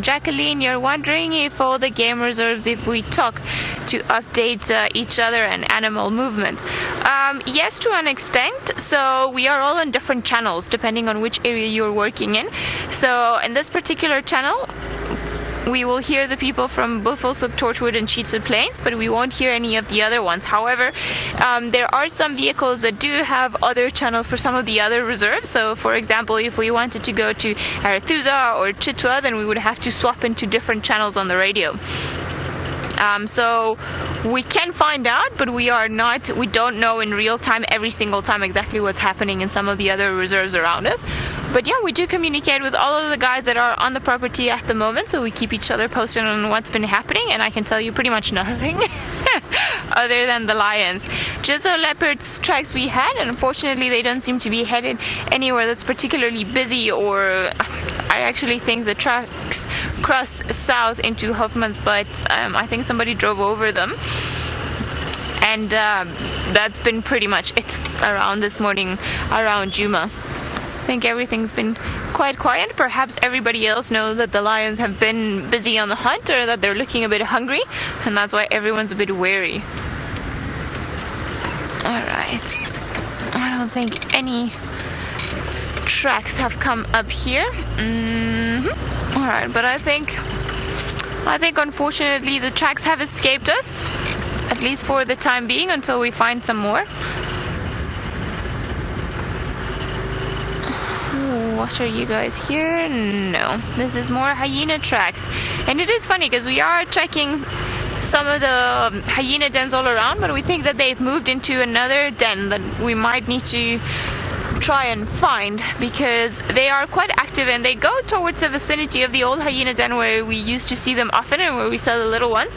Jacqueline, you're wondering if all the game reserves, if we talk to update each other and animal movement. Yes, to an extent. So we are all on different channels depending on which area you're working in. So in this particular channel, we will hear the people from Buffelshoek, Torchwood and Chitwa Plains, but we won't hear any of the other ones. However, there are some vehicles that do have other channels for some of the other reserves. So for example, if we wanted to go to Arathusa or Chitwa, then we would have to swap into different channels on the radio. So we can find out, but we don't know in real time every single time exactly what's happening in some of the other reserves around us. But yeah, we do communicate with all of the guys that are on the property at the moment, so we keep each other posted on what's been happening, and I can tell you pretty much nothing other than the lions. Just the leopards tracks we had, and unfortunately they don't seem to be headed anywhere that's particularly busy, or I actually think the tracks cross south into Hofmann's, but I think somebody drove over them. And that's been pretty much it around this morning around Djuma. I think everything's been quite quiet. Perhaps everybody else knows that the lions have been busy on the hunt, or that they're looking a bit hungry, and that's why everyone's a bit wary. Alright. I don't think any tracks have come up here. Alright, but I think unfortunately the tracks have escaped us, at least for the time being, until we find some more. Ooh, What are you guys here? No, this is more hyena tracks. And it is funny because we are checking some of the hyena dens all around, but we think that they've moved into another den that we might need to try and find, because they are quite active and they go towards the vicinity of the old hyena den where we used to see them often and where we saw the little ones.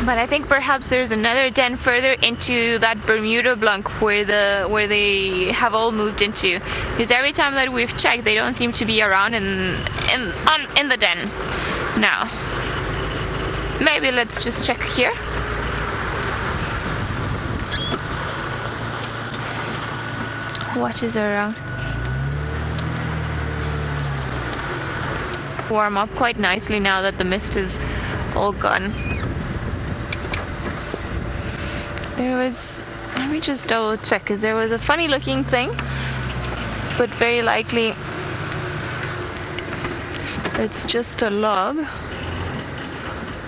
But I think perhaps there's another den further into that Bermuda blunk where they have all moved into. Because every time that we've checked, they don't seem to be around in the den. Now, maybe let's just check here. What is around? Warm up quite nicely now that the mist is all gone. There was, let me just double check, because there was a funny looking thing, but very likely it's just a log,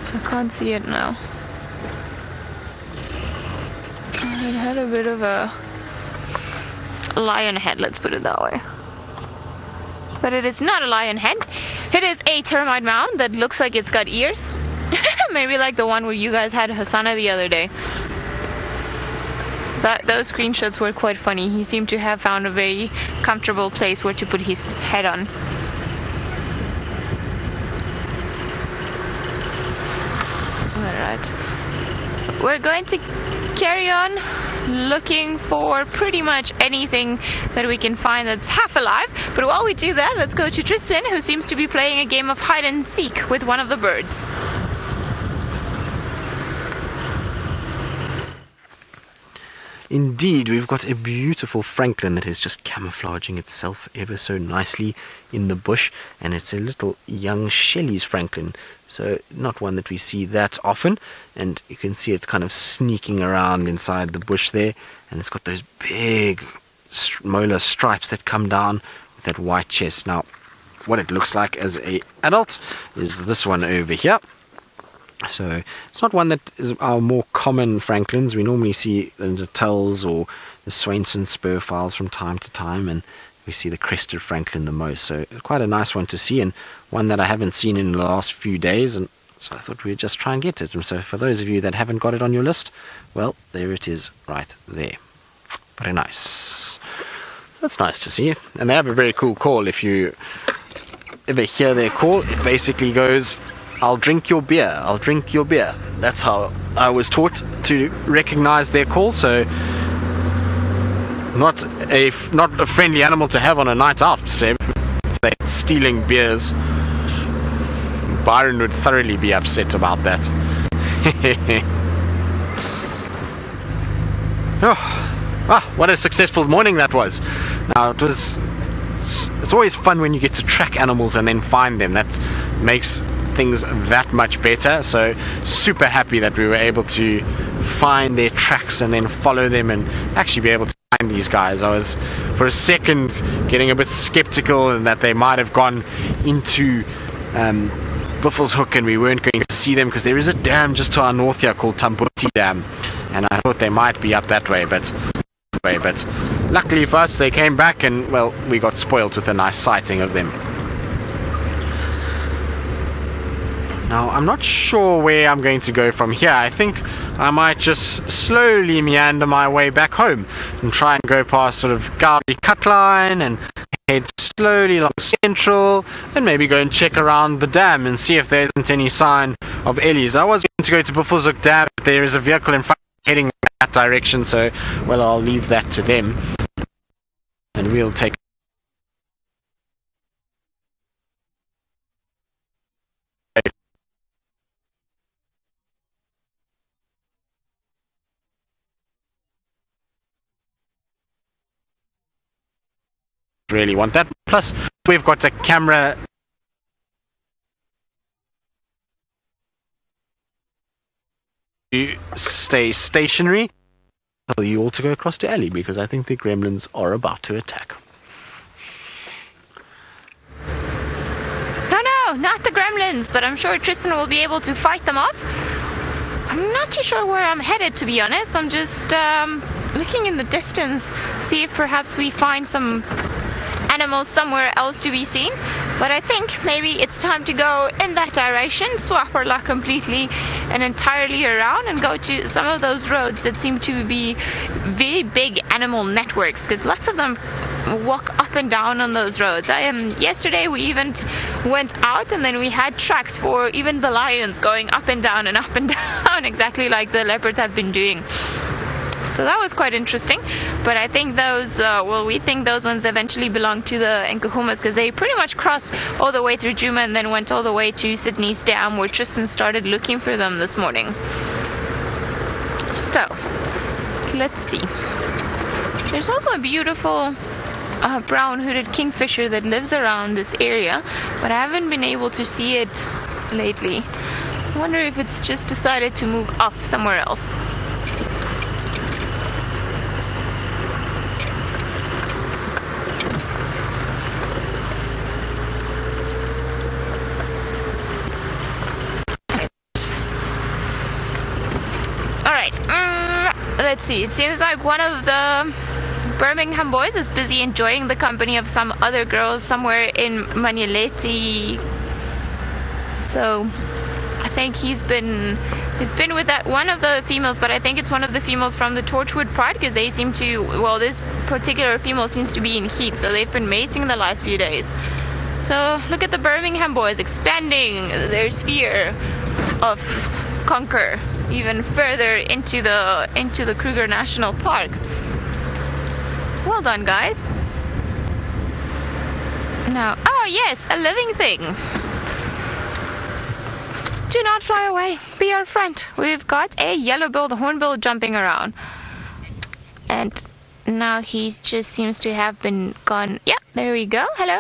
so I can't see it now. It had a bit of a lion head, let's put it that way. But it is not a lion head. It is a termite mound that looks like it's got ears. Maybe like the one where you guys had Hasana the other day. Those screenshots were quite funny. He seemed to have found a very comfortable place where to put his head on. Alright. We're going to carry on looking for pretty much anything that we can find that's half alive. But while we do that, let's go to Tristan, who seems to be playing a game of hide and seek with one of the birds. Indeed, we've got a beautiful Francolin that is just camouflaging itself ever so nicely in the bush, and it's a little young Shelley's Francolin, so not one that we see that often, and you can see it's kind of sneaking around inside the bush there, and it's got those big molar stripes that come down with that white chest. Now, what it looks like as a adult is this one over here. So it's not one that is our more common Francolins. We normally see the Tulls or the Swainson Spurfiles from time to time, and we see the crested Francolin the most. So quite a nice one to see, and one that I haven't seen in the last few days, and so I thought we'd just try and get it. And so for those of you that haven't got it on your list, well, there it is right there. Very nice. That's nice to see. And they have a very cool call. If you ever hear their call, it basically goes, "I'll drink your beer, I'll drink your beer." That's how I was taught to recognize their call. So not a friendly animal to have on a night out, Seb. If they're stealing beers, Byron would thoroughly be upset about that. What a successful morning that was. Now it's always fun when you get to track animals and then find them. That makes things that much better. So super happy that we were able to find their tracks and then follow them and actually be able to find these guys. I was for a second getting a bit skeptical and that they might have gone into Buffelshoek Hook and we weren't going to see them, because there is a dam just to our north here called Tambuti Dam, and I thought they might be up that way, but luckily for us they came back, and well, we got spoiled with a nice sighting of them. Now, I'm not sure where I'm going to go from here. I think I might just slowly meander my way back home and try and go past sort of Gaudi Cut Line and head slowly along Central, and maybe go and check around the dam and see if there isn't any sign of Ellie's. I was going to go to Buffelshoek Dam, but there is a vehicle in front heading that direction, so, well, I'll leave that to them. And we'll take really want that. Plus, we've got a camera to stay stationary. Tell you all to go across to Ellie, because I think the gremlins are about to attack. No, not the gremlins, but I'm sure Tristan will be able to fight them off. I'm not too sure where I'm headed, to be honest. I'm just looking in the distance, see if perhaps we find some animals somewhere else to be seen, but I think maybe it's time to go in that direction, swap our luck completely and entirely around and go to some of those roads that seem to be very big animal networks, because lots of them walk up and down on those roads. Yesterday we even went out and then we had tracks for even the lions going up and down exactly like the leopards have been doing. So that was quite interesting, but I think those, we think those ones eventually belong to the Nkuhumas, because they pretty much crossed all the way through Djuma and then went all the way to Sydney's Dam, where Tristan started looking for them this morning. So, let's see. There's also a beautiful brown hooded kingfisher that lives around this area, but I haven't been able to see it lately. I wonder if it's just decided to move off somewhere else. Let's see, it seems like one of the Birmingham boys is busy enjoying the company of some other girls somewhere in Manyeleti. So I think he's been with that one of the females, but I think it's one of the females from the Torchwood Pride, because they seem to, this particular female seems to be in heat, so they've been mating the last few days. So look at the Birmingham boys expanding their sphere of conquer even further into the Kruger National Park. Well done, guys. Now, oh yes, a living thing. Do not fly away. Be our friend. We've got a yellow-billed hornbill jumping around, and now he just seems to have been gone. Yeah, there we go. Hello.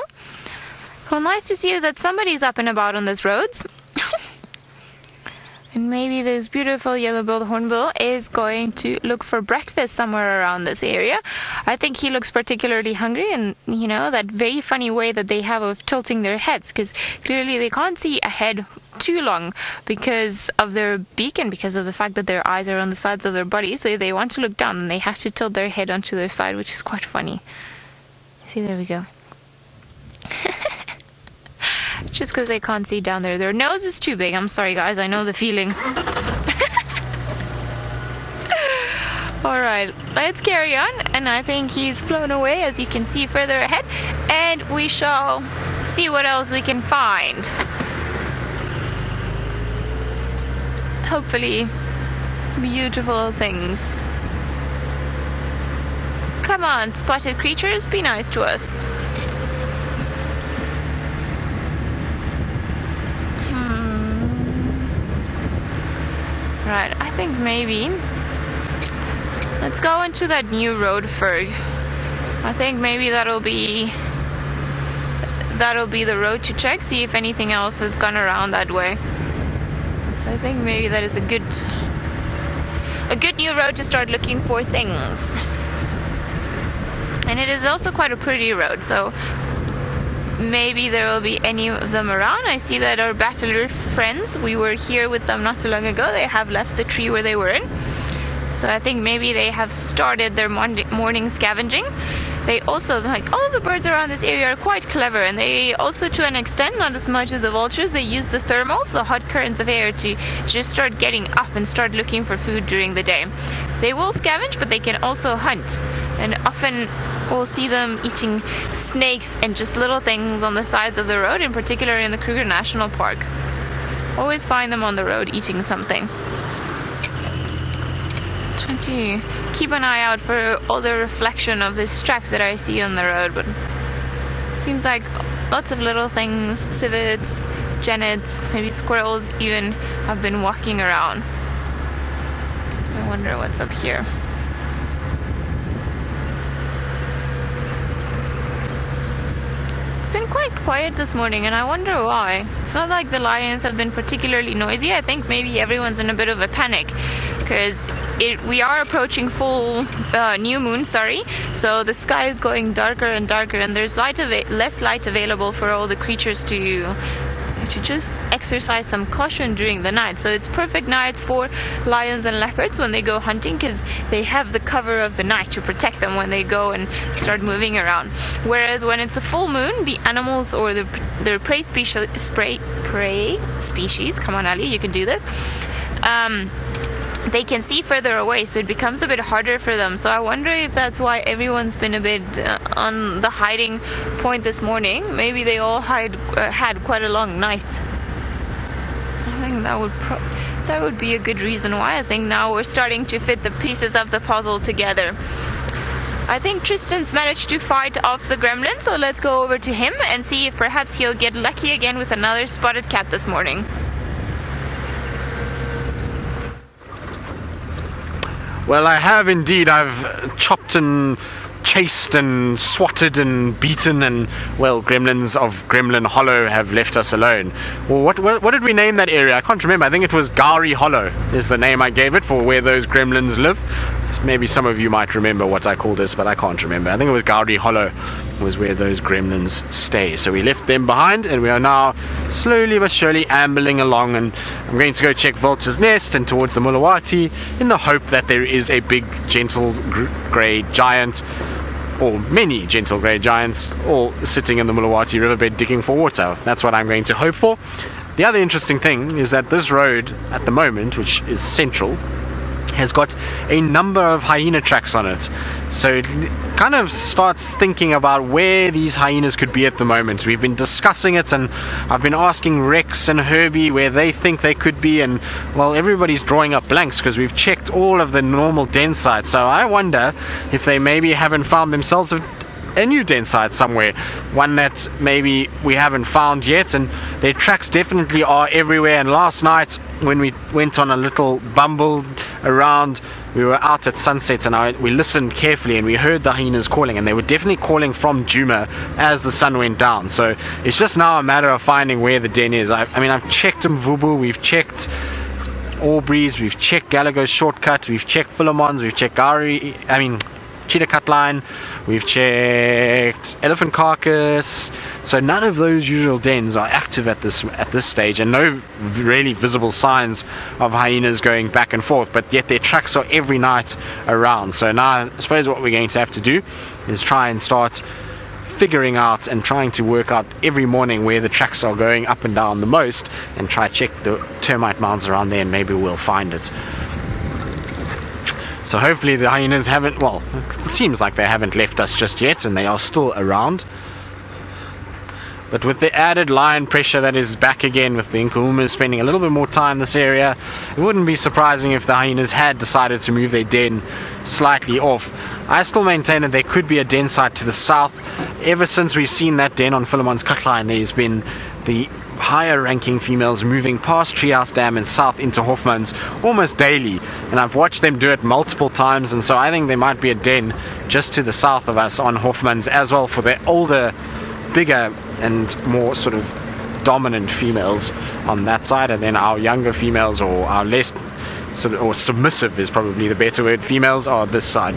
Well, nice to see that somebody's up and about on these roads. And maybe this beautiful yellow-billed hornbill is going to look for breakfast somewhere around this area. I think he looks particularly hungry, and that very funny way that they have of tilting their heads, because clearly they can't see ahead too long because of their beak and because of the fact that their eyes are on the sides of their body. So if they want to look down, then they have to tilt their head onto their side, which is quite funny. See, there we go. Just because they can't see down there. Their nose is too big. I'm sorry, guys. I know the feeling. Alright, let's carry on. And I think he's flown away, as you can see further ahead. And we shall see what else we can find. Hopefully, beautiful things. Come on, spotted creatures, be nice to us. Right, I think maybe let's go into that new road first. I think maybe that'll be the road to check, see if anything else has gone around that way. So I think maybe that is a good new road to start looking for things. And it is also quite a pretty road, so maybe there will be any of them around. I see that our battler friends, we were here with them not too long ago, they have left the tree where they were in. So I think maybe they have started their morning scavenging. They also, all of the birds around this area are quite clever, and they also, to an extent, not as much as the vultures, they use the thermals, the hot currents of air, to just start getting up and start looking for food during the day. They will scavenge, but they can also hunt, and often we'll see them eating snakes and just little things on the sides of the road, in particular in the Kruger National Park. Always find them on the road eating something. Trying to keep an eye out for all the reflection of these tracks that I see on the road, but it seems like lots of little things, civets, genets, maybe squirrels even, have been walking around. I wonder what's up here. It's been quite quiet this morning, and I wonder why. It's not like the lions have been particularly noisy. I think maybe everyone's in a bit of a panic, because we are approaching full new moon, so the sky is going darker and darker, and there's less light available for all the creatures to to just exercise some caution during the night. So it's perfect nights for lions and leopards when they go hunting, because they have the cover of the night to protect them when they go and start moving around. Whereas when it's a full moon, the animals or the prey species, come on Ellie, you can do this, they can see further away, so it becomes a bit harder for them. So I wonder if that's why everyone's been a bit on the hiding point this morning. Maybe they all had quite a long night. I think that would be a good reason why. I think now we're starting to fit the pieces of the puzzle together. I think Tristan's managed to fight off the gremlin, so let's go over to him and see if perhaps he'll get lucky again with another spotted cat this morning. Well, I have indeed. I've chopped and chased and swatted and beaten, and, well, gremlins of Gremlin Hollow have left us alone. Well, what did we name that area? I can't remember. I think it was Gari Hollow is the name I gave it for where those gremlins live. Maybe some of you might remember what I called this, but I can't remember. I think it was Gari Hollow was where those gremlins stay. So we left them behind, and we are now slowly but surely ambling along, and I'm going to go check Vulture's Nest and towards the Mulawati in the hope that there is a big gentle grey giant, or many gentle grey giants, all sitting in the Mulawati riverbed digging for water. That's what I'm going to hope for. The other interesting thing is that this road at the moment, which is central, has got a number of hyena tracks on it, so it kind of starts thinking about where these hyenas could be at the moment. We've been discussing it, and I've been asking Rex and Herbie where they think they could be, and, well, everybody's drawing up blanks because we've checked all of the normal den sites. So I wonder if they maybe haven't found themselves a new den site somewhere, one that maybe we haven't found yet, and their tracks definitely are everywhere. And last night when we went on a little bumble around, we were out at sunset, and we listened carefully, and we heard the hyenas calling, and they were definitely calling from Djuma as the sun went down. So it's just now a matter of finding where the den is. I mean, I've checked Mvubu, we've checked Aubrey's, we've checked Gallagher's Shortcut, we've checked Philemon's, we've checked Cheetah Cut Line, we've checked Elephant Carcass. So none of those usual dens are active at this stage, and no really visible signs of hyenas going back and forth, but yet their tracks are every night around. So now I suppose what we're going to have to do is try and start figuring out and trying to work out every morning where the tracks are going up and down the most, and try check the termite mounds around there, and maybe we'll find it. So hopefully the hyenas haven't, well, it seems like they haven't left us just yet, and they are still around. But with the added lion pressure that is back again, with the Nkuhumas spending a little bit more time in this area, it wouldn't be surprising if the hyenas had decided to move their den slightly off. I still maintain that there could be a den site to the south. Ever since we've seen that den on Philemon's Cut Line, there's been the higher ranking females moving past Treehouse Dam and south into Hoffman's almost daily, and I've watched them do it multiple times, and so I think there might be a den just to the south of us on Hoffman's as well for the older, bigger and more sort of dominant females on that side, and then our younger females, or our less sort of, or submissive is probably the better word, females are this side.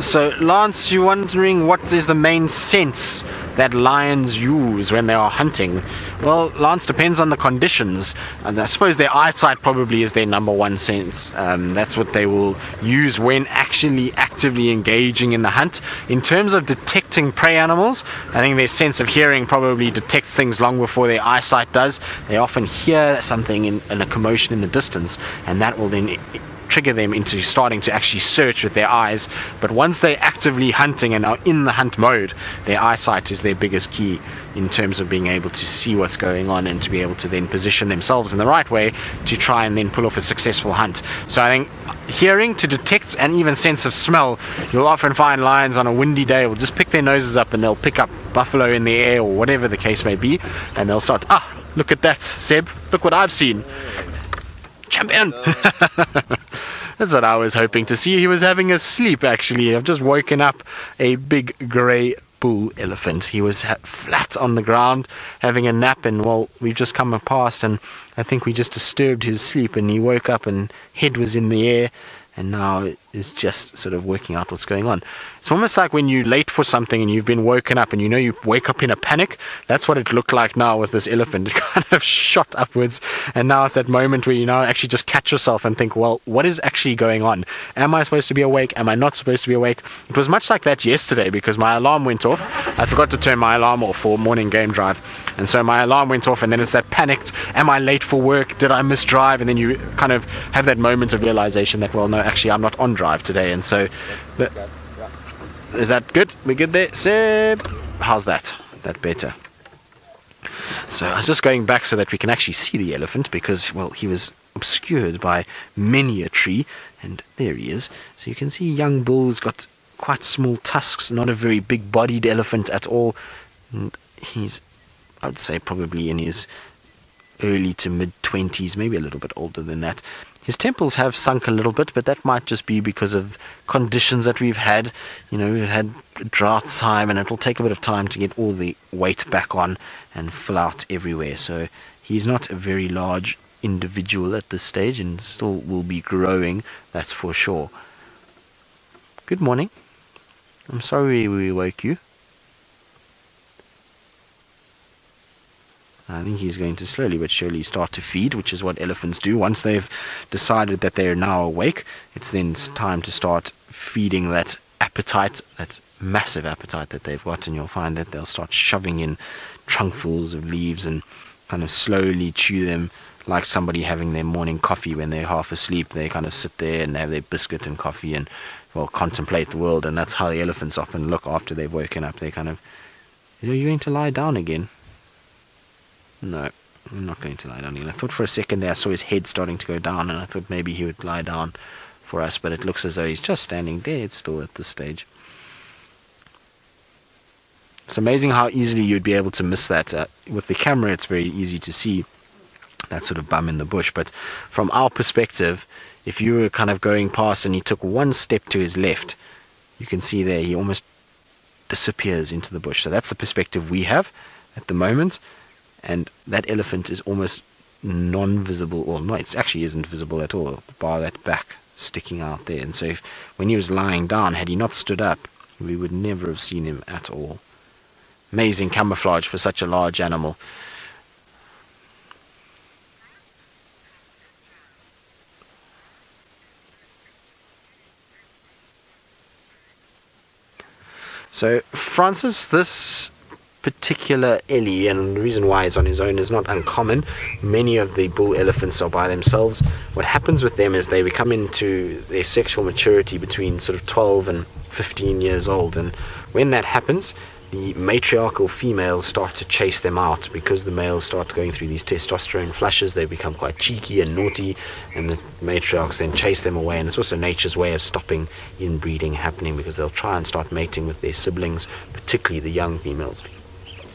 So, Lance, you're wondering what is the main sense that lions use when they are hunting? Well, Lance, depends on the conditions, and I suppose their eyesight probably is their number one sense. That's what they will use when actually actively engaging in the hunt. In terms of detecting prey animals, I think their sense of hearing probably detects things long before their eyesight does. They often hear something in a commotion in the distance, and that will then trigger them into starting to actually search with their eyes. But once they're actively hunting and are in the hunt mode, their eyesight is their biggest key in terms of being able to see what's going on and to be able to then position themselves in the right way to try and then pull off a successful hunt. So I think hearing to detect, and even sense of smell, you'll often find lions on a windy day will just pick their noses up and they'll pick up buffalo in the air or whatever the case may be, and they'll start, look at that, Seb, look what I've seen. Champion! That's what I was hoping to see. He was having a sleep, actually. I've just woken up a big grey bull elephant. He was flat on the ground having a nap, and, well, we've just come past, and I think we just disturbed his sleep, and he woke up and head was in the air, and now is just sort of working out what's going on. It's almost like when you're late for something and you've been woken up and you know you wake up in a panic. That's what it looked like now with this elephant. It kind of shot upwards, and now it's that moment where you now actually just catch yourself and think, well, what is actually going on? Am I supposed to be awake? Am I not supposed to be awake? It was much like that yesterday because my alarm went off. I forgot to turn my alarm off for morning game drive, and so my alarm went off, and then it's that panicked, am I late for work? Did I miss drive? And then you kind of have that moment of realization that, well, no, actually I'm not on drive today. And so is that good? We good there? Seb, how's that? That better? So I was just going back so that we can actually see the elephant because, well, he was obscured by many a tree, and there he is. So you can see young bull's got quite small tusks, not a very big bodied elephant at all, and he's, I would say, probably in his early to mid-20s, maybe a little bit older than that. His temples have sunk a little bit, but that might just be because of conditions that we've had. You know, we've had drought time, and it'll take a bit of time to get all the weight back on and fill out everywhere. So he's not a very large individual at this stage, and still will be growing, that's for sure. Good morning. I'm sorry we woke you. I think he's going to slowly but surely start to feed, which is what elephants do. Once they've decided that they're now awake, it's then time to start feeding that appetite, that massive appetite that they've got, and you'll find that they'll start shoving in trunkfuls of leaves and kind of slowly chew them like somebody having their morning coffee when they're half asleep. They kind of sit there and have their biscuit and coffee and, well, contemplate the world, and that's how the elephants often look after they've woken up. They kind of, are you going to lie down again? No, I'm not going to lie down again. I thought for a second there I saw his head starting to go down, and I thought maybe he would lie down for us, but it looks as though he's just standing dead still at this stage. It's amazing how easily you'd be able to miss that. With the camera, it's very easy to see that sort of bum in the bush, but from our perspective, if you were kind of going past and he took one step to his left, you can see there he almost disappears into the bush. So that's the perspective we have at the moment. And that elephant is almost non-visible, or no, it actually isn't visible at all, bar that back sticking out there. And so when he was lying down, had he not stood up, we would never have seen him at all. Amazing camouflage for such a large animal. So Francis, this particular Ellie, and the reason why it's on his own is not uncommon. Many of the bull elephants are by themselves. What happens with them is they become into their sexual maturity between sort of 12 and 15 years old, and when that happens, the matriarchal females start to chase them out because the males start going through these testosterone flushes. They become quite cheeky and naughty, and the matriarchs then chase them away. And it's also nature's way of stopping inbreeding happening, because they'll try and start mating with their siblings, particularly the young females.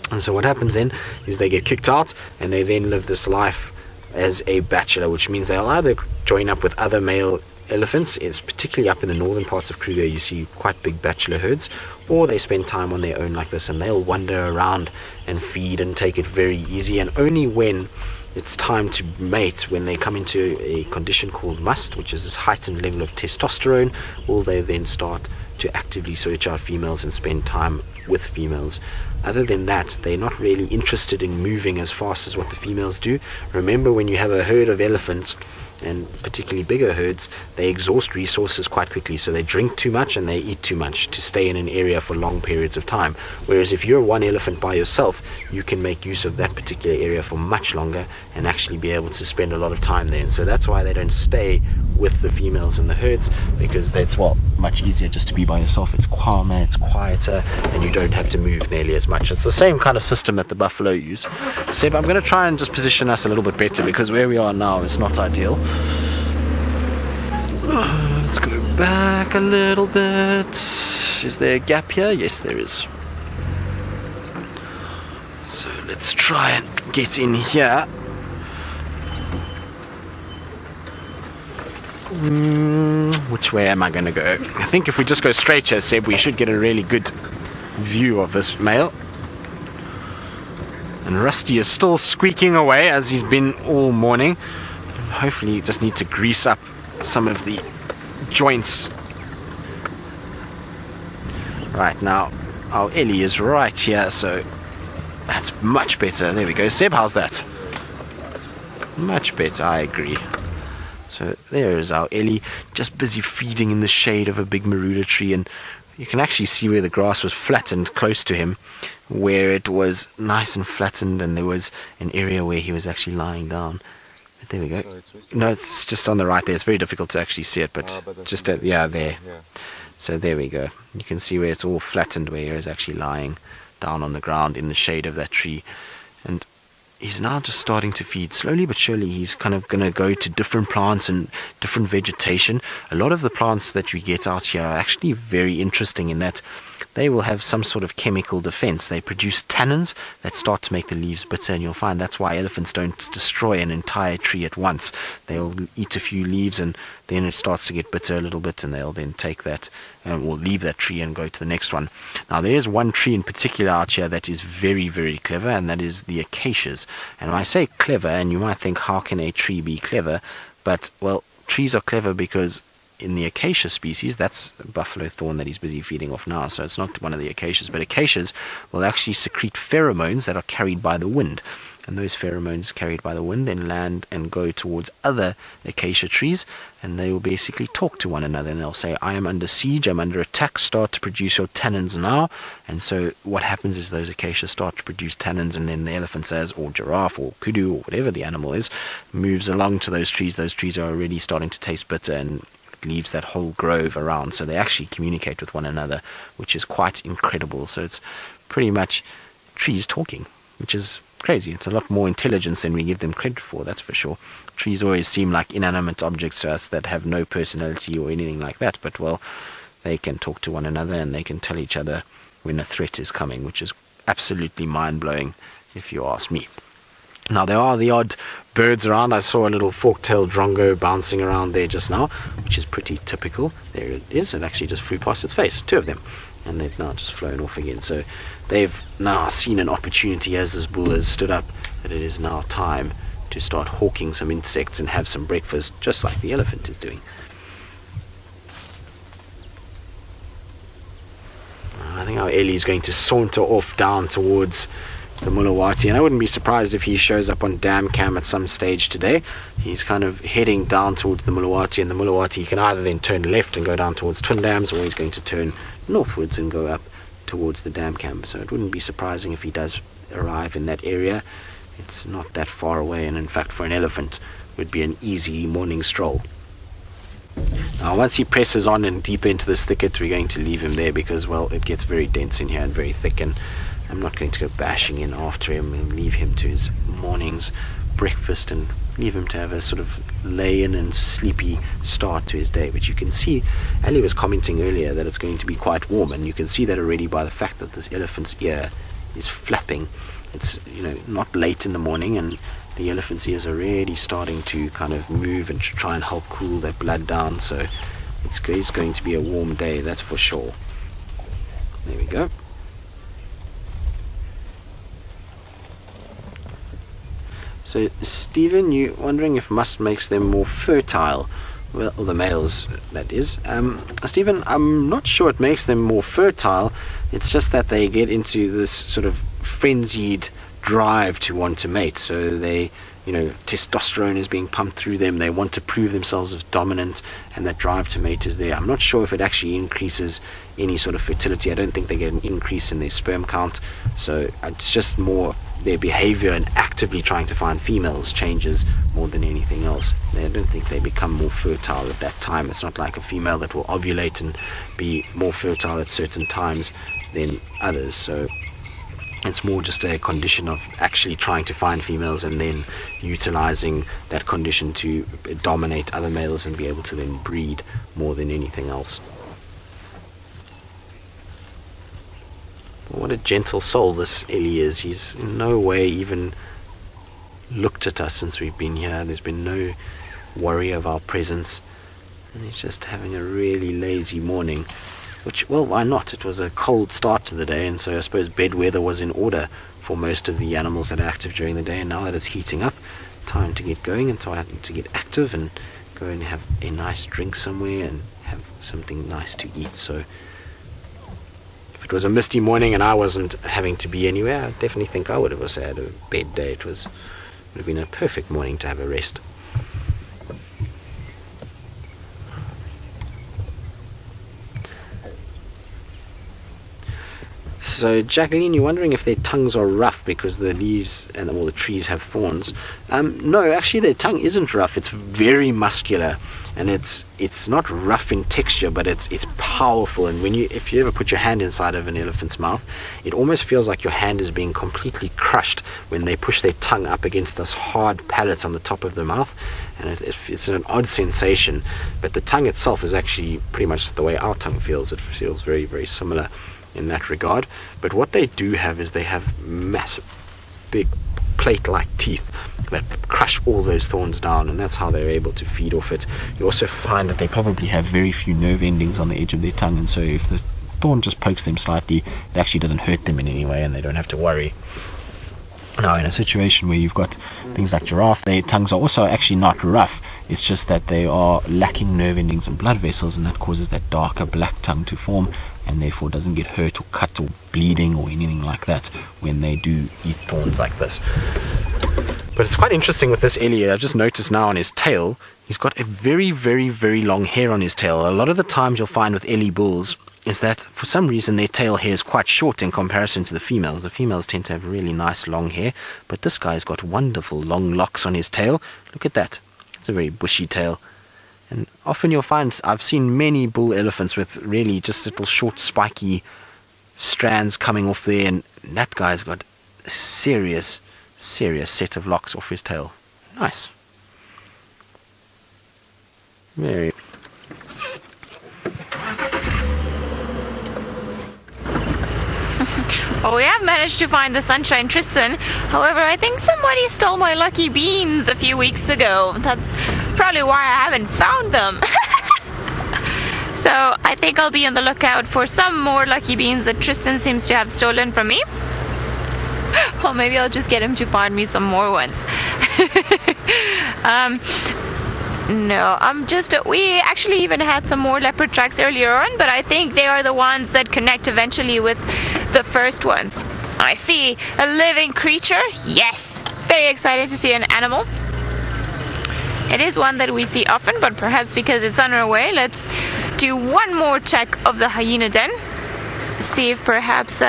And so what happens then is they get kicked out, and they then live this life as a bachelor, which means they'll either join up with other male elephants. It's particularly up in the northern parts of Kruger, you see quite big bachelor herds, or they spend time on their own like this, and they'll wander around and feed and take it very easy. And only when it's time to mate, when they come into a condition called must, which is this heightened level of testosterone, will they then start to actively search out females and spend time with females. Other than that, they're not really interested in moving as fast as what the females do. Remember, when you have a herd of elephants, and particularly bigger herds, they exhaust resources quite quickly, so they drink too much and they eat too much to stay in an area for long periods of time. Whereas if you're one elephant by yourself, you can make use of that particular area for much longer and actually be able to spend a lot of time there. And so that's why they don't stay with the females in the herds, because that's, well, much easier just to be by yourself. It's calmer, it's quieter, and you don't have to move nearly as much. It's the same kind of system that the buffalo use. Seb, I'm going to try and just position us a little bit better, because where we are now is not ideal. Let's go back a little bit. Is there a gap here? Yes, there is. So let's try and get in here. Which way am I going to go? I think if we just go straight here, Seb, we should get a really good view of this male. And Rusty is still squeaking away as he's been all morning. Hopefully you just need to grease up some of the joints. Right, now our Ellie is right here, so that's much better. There we go. Seb, how's that? Much better, I agree. So there is our Ellie, just busy feeding in the shade of a big Maruda tree, and you can actually see where the grass was flattened close to him, where it was nice and flattened, and there was an area where he was actually lying down. But there we go. No, it's just on the right there. It's very difficult to actually see it, but just there. Yeah. So there we go. You can see where it's all flattened, where he is actually lying down on the ground in the shade of that tree. And he's now just starting to feed. Slowly but surely he's kind of going to go to different plants and different vegetation. A lot of the plants that we get out here are actually very interesting in that they will have some sort of chemical defense. They produce tannins that start to make the leaves bitter, and you'll find that's why elephants don't destroy an entire tree at once. They'll eat a few leaves and then it starts to get bitter a little bit, and they'll then take that and will leave that tree and go to the next one. Now there is one tree in particular out here that is very, very clever, and that is the acacias. And when I say clever, and you might think, how can a tree be clever? But, well, trees are clever because in the acacia species, that's buffalo thorn that he's busy feeding off now, so it's not one of the acacias, but acacias will actually secrete pheromones that are carried by the wind. And those pheromones carried by the wind then land and go towards other acacia trees, and they will basically talk to one another, and they'll say, I am under siege, I'm under attack, start to produce your tannins now. And so what happens is those acacias start to produce tannins, and then the elephant says, or giraffe or kudu or whatever the animal is, moves along to those trees. Those trees are already starting to taste bitter, and leaves that whole grove around, so they actually communicate with one another, which is quite incredible. So it's pretty much trees talking, which is crazy. It's a lot more intelligence than we give them credit for, that's for sure. Trees always seem like inanimate objects to us that have no personality or anything like that, but well, they can talk to one another and they can tell each other when a threat is coming, which is absolutely mind-blowing if you ask me. Now there are the odd birds around. I saw a little fork-tailed drongo bouncing around there just now, which is pretty typical. There it is. It actually just flew past its face, 2 of them, and they've now just flown off again. So they've now seen an opportunity as this bull has stood up that it is now time to start hawking some insects and have some breakfast, just like the elephant is doing. I think our Ellie is going to saunter off down towards the Mulawati, and I wouldn't be surprised if he shows up on dam cam at some stage today. He's kind of heading down towards the Mulawati, and the Mulawati can either then turn left and go down towards Twin Dams, or he's going to turn northwards and go up towards the dam camp. So it wouldn't be surprising if he does arrive in that area. It's not that far away, and in fact for an elephant would be an easy morning stroll. Now once he presses on and deep into this thicket, we're going to leave him there because, well, it gets very dense in here and very thick, and I'm not going to go bashing in after him and leave him to his morning's breakfast and leave him to have a sort of lay-in and sleepy start to his day. But you can see, Ellie was commenting earlier that it's going to be quite warm, and you can see that already by the fact that this elephant's ear is flapping. It's, you know, not late in the morning, and the elephant's ears are already starting to kind of move and try and help cool their blood down. So it's going to be a warm day, that's for sure. There we go. So, Stephen, you're wondering if must makes them more fertile. Well, the males, that is. Stephen, I'm not sure it makes them more fertile. It's just that they get into this sort of frenzied drive to want to mate. So they, you know, testosterone is being pumped through them. They want to prove themselves as dominant, and that drive to mate is there. I'm not sure if it actually increases any sort of fertility. I don't think they get an increase in their sperm count. So it's just more their behavior and actively trying to find females changes more than anything else. I don't think they become more fertile at that time. It's not like a female that will ovulate and be more fertile at certain times than others. So it's more just a condition of actually trying to find females and then utilizing that condition to dominate other males and be able to then breed more than anything else. What a gentle soul this Ellie is. He's in no way even looked at us since we've been here. There's been no worry of our presence, and he's just having a really lazy morning, which, well, why not? It was a cold start to the day, and so I suppose bed weather was in order for most of the animals that are active during the day, and now that it's heating up, time to get going and time to get active and go and have a nice drink somewhere and have something nice to eat. So if it was a misty morning and I wasn't having to be anywhere, I definitely think I would have also had a bed day. Would have been a perfect morning to have a rest. So, Jacqueline, you're wondering if their tongues are rough because the leaves and all the trees have thorns. No, actually their tongue isn't rough. It's very muscular, and it's not rough in texture, but it's powerful. And if you ever put your hand inside of an elephant's mouth, it almost feels like your hand is being completely crushed when they push their tongue up against this hard palate on the top of the mouth. And it's an odd sensation, but the tongue itself is actually pretty much the way our tongue feels. It feels very, very similar in that regard. But what they do have is they have massive, big plate-like teeth that crush all those thorns down, and that's how they're able to feed off it. You also find that they probably have very few nerve endings on the edge of their tongue, and so if the thorn just pokes them slightly, it actually doesn't hurt them in any way, and they don't have to worry. Now, in a situation where you've got things like giraffe, their tongues are also actually not rough. It's just that they are lacking nerve endings and blood vessels, and that causes that darker black tongue to form, and therefore doesn't get hurt or cut or bleeding or anything like that when they do eat thorns like this. But it's quite interesting with this Ellie. I just noticed now on his tail, he's got a very, very, very long hair on his tail. A lot of the times you'll find with Ellie bulls is that for some reason their tail hair is quite short in comparison to the females. The females tend to have really nice long hair, but this guy's got wonderful long locks on his tail. Look at that. It's a very bushy tail. And often you'll find, I've seen many bull elephants with really just little short spiky strands coming off there, and that guy's got a serious set of locks off his tail. Nice. Very. Well, we have managed to find the Sunshine Tristan. However, I think somebody stole my lucky beans a few weeks ago. That's probably why I haven't found them. So I think I'll be on the lookout for some more lucky beans that Tristan seems to have stolen from me. Or maybe I'll just get him to find me some more ones. No, we actually even had some more leopard tracks earlier on, but I think they are the ones that connect eventually with the first ones. I see a living creature. Yes, very excited to see an animal. It is one that we see often, but perhaps because it's on our way, let's do one more check of the hyena den. See if perhaps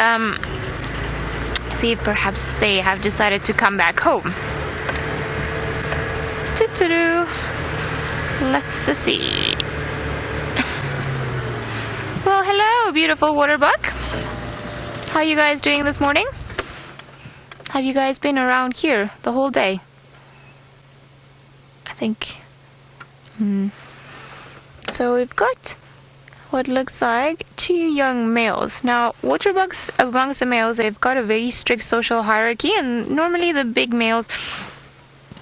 they have decided to come back home. Let's see. Well, hello, beautiful water buck. How are you guys doing this morning? Have you guys been around here the whole day? I think. So we've got what looks like 2 young males. Now, water bucks, amongst the males, they've got a very strict social hierarchy, and normally the big males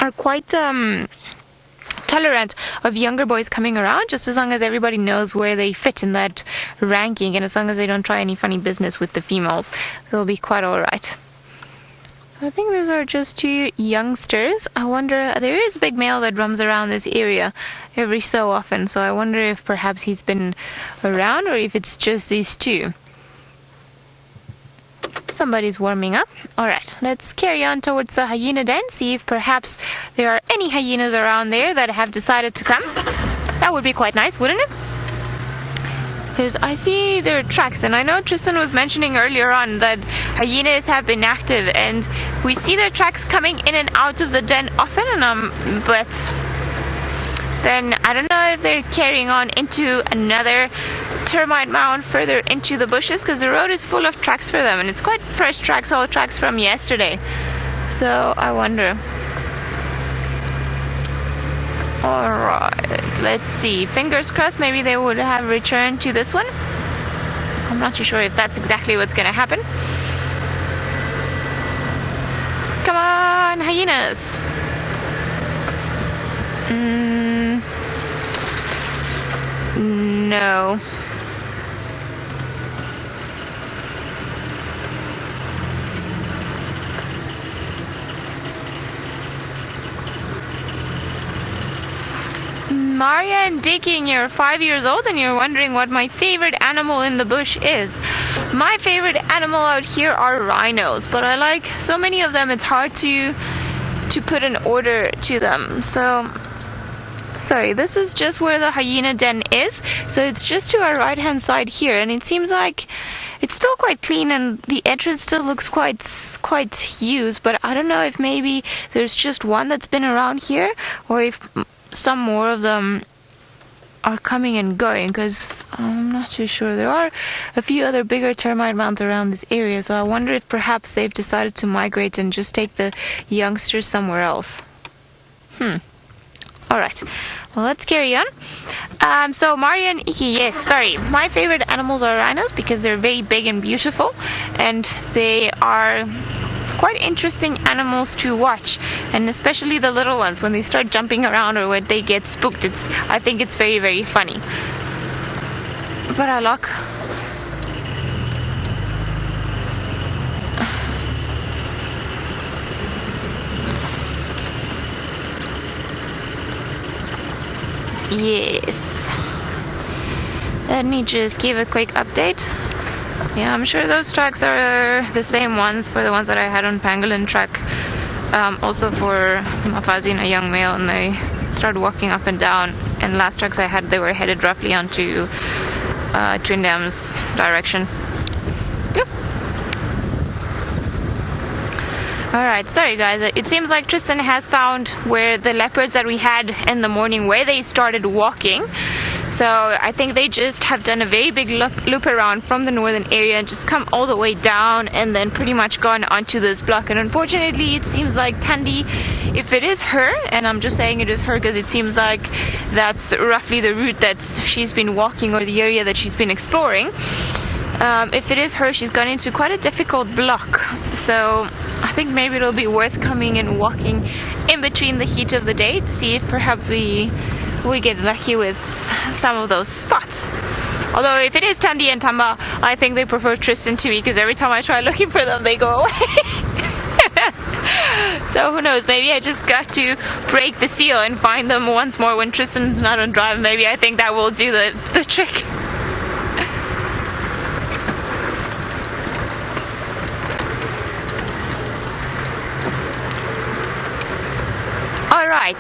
are quite tolerant of younger boys coming around, just as long as everybody knows where they fit in that ranking, and as long as they don't try any funny business with the females, they'll be quite alright. I think those are just 2 youngsters. I wonder, there is a big male that roams around this area every so often, so I wonder if perhaps he's been around or if it's just these 2. Somebody's warming up. Alright, let's carry on towards the hyena den, see if perhaps there are any hyenas around there that have decided to come. That would be quite nice, wouldn't it? Because I see their tracks, and I know Tristan was mentioning earlier on that hyenas have been active, and we see their tracks coming in and out of the den often, but then I don't know if they're carrying on into another termite mound further into the bushes, because the road is full of tracks for them, and it's quite fresh tracks, all tracks from yesterday. So I wonder. Alright, let's see. Fingers crossed maybe they would have returned to this one. I'm not too sure if that's exactly what's going to happen. Come on, hyenas. No. Maria and Dicking, you're 5 years old and you're wondering what my favorite animal in the bush is. My favorite animal out here are rhinos, but I like so many of them it's hard to put an order to them. So, sorry, this is just where the hyena den is. So it's just to our right hand side here, and it seems like it's still quite clean and the entrance still looks quite used, but I don't know if maybe there's just one that's been around here or if some more of them are coming and going, because I'm not too sure. There are a few other bigger termite mounds around this area, so I wonder if perhaps they've decided to migrate and just take the youngsters somewhere else. Alright, well, let's carry on. So Maria and Iki, yes, sorry, my favorite animals are rhinos because they're very big and beautiful, and they are quite interesting animals to watch, and especially the little ones when they start jumping around or when they get spooked. I think it's very, very funny. But I look. Yes. Let me just give a quick update. Yeah, I'm sure those tracks are the same ones for the ones that I had on Pangolin track. Also for Mafazi and a young male, and they started walking up and down. And last tracks I had, they were headed roughly onto Twin Dams direction. Yep. Alright, sorry guys, it seems like Tristan has found where the leopards that we had in the morning, where they started walking. So I think they just have done a very big loop around from the northern area and just come all the way down and then pretty much gone onto this block. And unfortunately it seems like Thandi, if it is her, and I'm just saying it is her because it seems like that's roughly the route that she's been walking or the area that she's been exploring. If it is her, she's gone into quite a difficult block. So I think maybe it'll be worth coming and walking in between the heat of the day to see if perhaps we get lucky with some of those spots. Although if it is Thandi and Tamba, I think they prefer Tristan to me because every time I try looking for them, they go away. So who knows, maybe I just got to break the seal and find them once more when Tristan's not on drive. Maybe I think that will do the trick. Alright,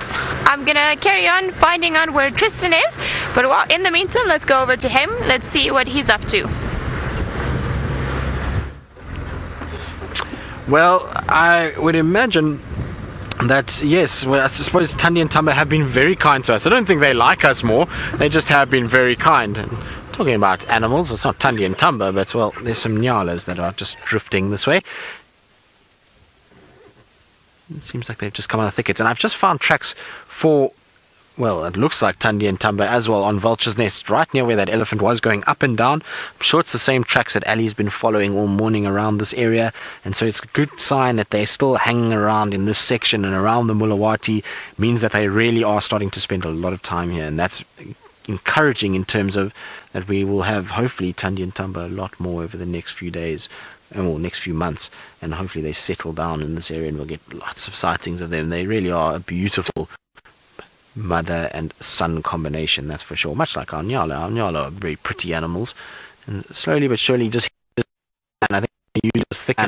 I'm gonna carry on finding out where Tristan is, but in the meantime, let's go over to him. Let's see what he's up to. Well, I would imagine that, yes, well, I suppose Thandi and Tamba have been very kind to us. I don't think they like us more, they just have been very kind. And talking about animals, it's not Thandi and Tamba, but, well, there's some Nyalas that are just drifting this way. It seems like they've just come out of the thickets, and I've just found tracks for, well, it looks like Thandi and Tamba as well on Vulture's Nest, right near where that elephant was, going up and down. I'm sure it's the same tracks that Ellie's been following all morning around this area, and so it's a good sign that they're still hanging around in this section and around the Mulawati. Means that they really are starting to spend a lot of time here, and that's encouraging in terms of that we will have, hopefully, Thandi and Tamba a lot more over the next few days. Or next few months, and hopefully they settle down in this area and we'll get lots of sightings of them. They really are a beautiful mother and son combination, that's for sure, much like our Nyala. Our Nyala are very pretty animals, and slowly but surely just, and I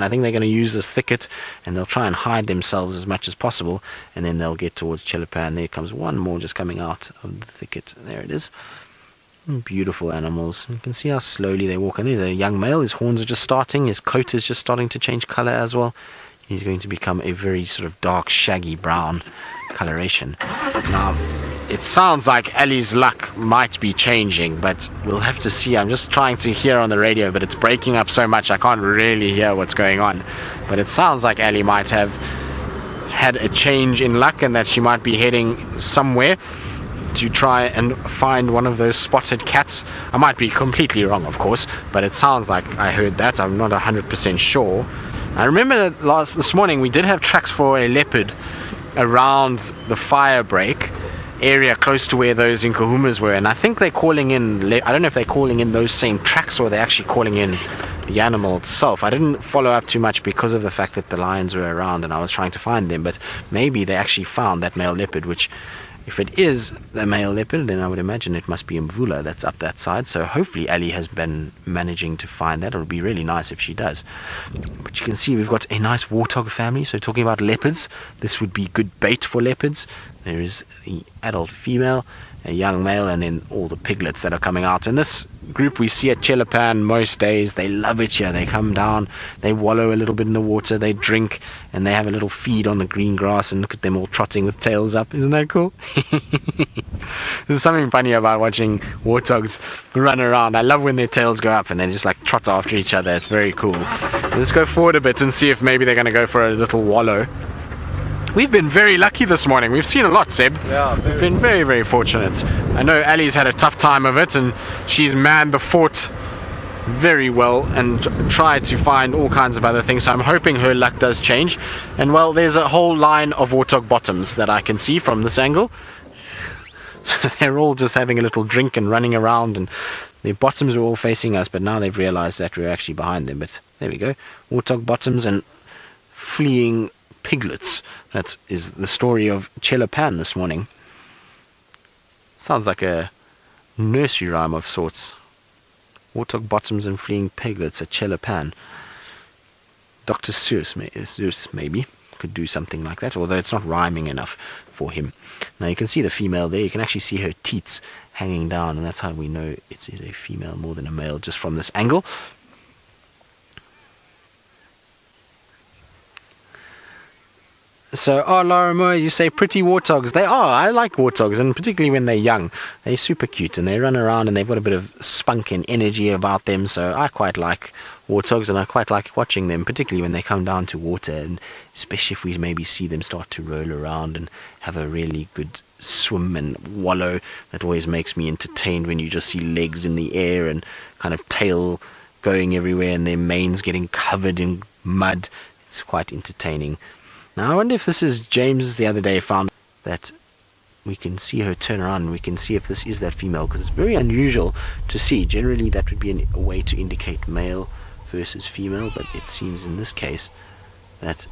think they're going to use this thicket, and they'll try and hide themselves as much as possible, and then they'll get towards Chilipa, and there comes one more just coming out of the thicket. There it is. Beautiful animals. You can see how slowly they walk. And there's a young male. His horns are just starting. His coat is just starting to change color as well. He's going to become a very sort of dark, shaggy brown coloration. Now, it sounds like Ellie's luck might be changing, but we'll have to see. I'm just trying to hear on the radio, but it's breaking up so much I can't really hear what's going on. But it sounds like Ellie might have had a change in luck and that she might be heading somewhere to try and find one of those spotted cats. I might be completely wrong, of course, but it sounds like I heard that. I'm not 100% sure. I remember this morning we did have tracks for a leopard around the fire break area close to where those Nkuhumas were, and I think they're calling in, I don't know if they're calling in those same tracks or they're actually calling in the animal itself. I didn't follow up too much because of the fact that the lions were around and I was trying to find them, but maybe they actually found that male leopard, which If it is the male leopard, then I would imagine it must be Mvula that's up that side. So hopefully Ellie has been managing to find that. It would be really nice if she does. But you can see we've got a nice warthog family. So talking about leopards, this would be good bait for leopards. There is the adult female, a young male, and then all the piglets that are coming out. And this group we see at Chelapan most days. They love it here. They come down, they wallow a little bit in the water, they drink, and they have a little feed on the green grass, and look at them all trotting with tails up. Isn't that cool? There's something funny about watching warthogs run around. I love when their tails go up and they just like trot after each other. It's very cool. Let's go forward a bit and see if maybe they're going to go for a little wallow. We've been very lucky this morning. We've seen a lot, Seb. Yeah, We've been very, very fortunate. I know Ellie's had a tough time of it, and she's manned the fort very well and tried to find all kinds of other things. So I'm hoping her luck does change. And well, there's a whole line of warthog bottoms that I can see from this angle. So they're all just having a little drink and running around, and their bottoms are all facing us, but now they've realized that we're actually behind them. But there we go. Warthog bottoms and fleeing piglets. That is the story of Chelapan this morning. Sounds like a nursery rhyme of sorts. Warthog bottoms and fleeing piglets at Chelapan. Dr. Seuss maybe could do something like that, although it's not rhyming enough for him. Now you can see the female there. You can actually see her teats hanging down, and that's how we know it is a female more than a male, just from this angle. So, Laura Moore, you say pretty warthogs. They are. I like warthogs, and particularly when they're young. They're super cute, and they run around, and they've got a bit of spunk and energy about them, so I quite like warthogs, and I quite like watching them, particularly when they come down to water, and especially if we maybe see them start to roll around and have a really good swim and wallow. That always makes me entertained when you just see legs in the air and kind of tail going everywhere, and their manes getting covered in mud. It's quite entertaining. Now I wonder if this is James the other day found that we can see her turn around and we can see if this is that female, because it's very unusual to see. Generally that would be a way to indicate male versus female, but it seems in this case that...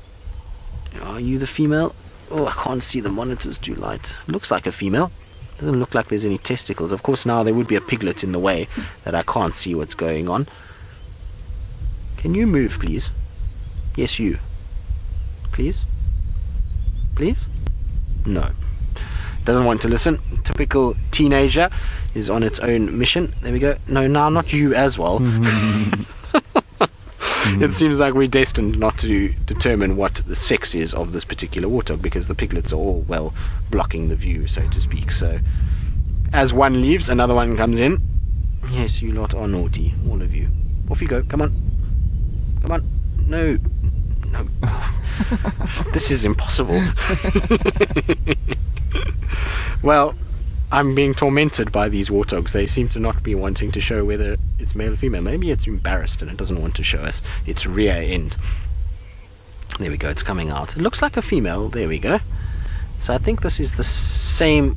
Are you the female? Oh, I can't see, the monitor's too light. Looks like a female. Doesn't look like there's any testicles. Of course now there would be a piglet in the way that I can't see what's going on. Can you move, please? Yes, you. Please? Please? No. Doesn't want to listen. Typical teenager is on its own mission. There we go. No, now not you as well. It seems like we're destined not to determine what the sex is of this particular warthog, because the piglets are all, well, blocking the view, so to speak. So as one leaves, another one comes in. Yes, you lot are naughty, all of you. Off you go. Come on. Come on. No. No. This is impossible. Well, I'm being tormented by these warthogs. They seem to not be wanting to show whether it's male or female. Maybe it's embarrassed and it doesn't want to show us its rear end. There we go, it's coming out. It looks like a female. There we go. So I think this is the same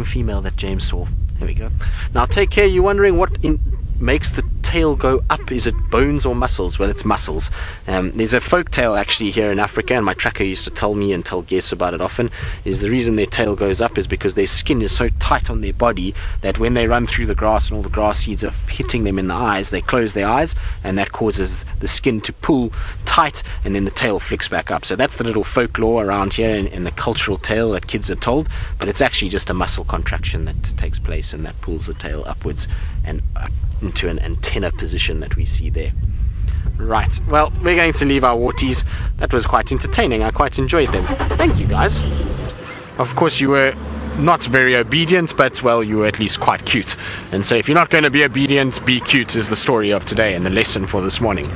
female that James saw. There we go. Now take care. You're wondering what makes the tail go up. Is it bones or muscles? Well, it's muscles. There's a folk tale actually here in Africa, and my tracker used to tell me and tell guests about it often, is the reason their tail goes up is because their skin is so tight on their body that when they run through the grass and all the grass seeds are hitting them in the eyes, they close their eyes, and that causes the skin to pull tight, and then the tail flicks back up. So that's the little folklore around here in the cultural tale that kids are told, but it's actually just a muscle contraction that takes place, and that pulls the tail upwards and up into an antenna position that we see there. Right, well, we're going to leave our warties. That was quite entertaining. I quite enjoyed them. Thank you, guys. Of course, you were not very obedient, but, well, you were at least quite cute. And so if you're not going to be obedient, be cute is the story of today and the lesson for this morning.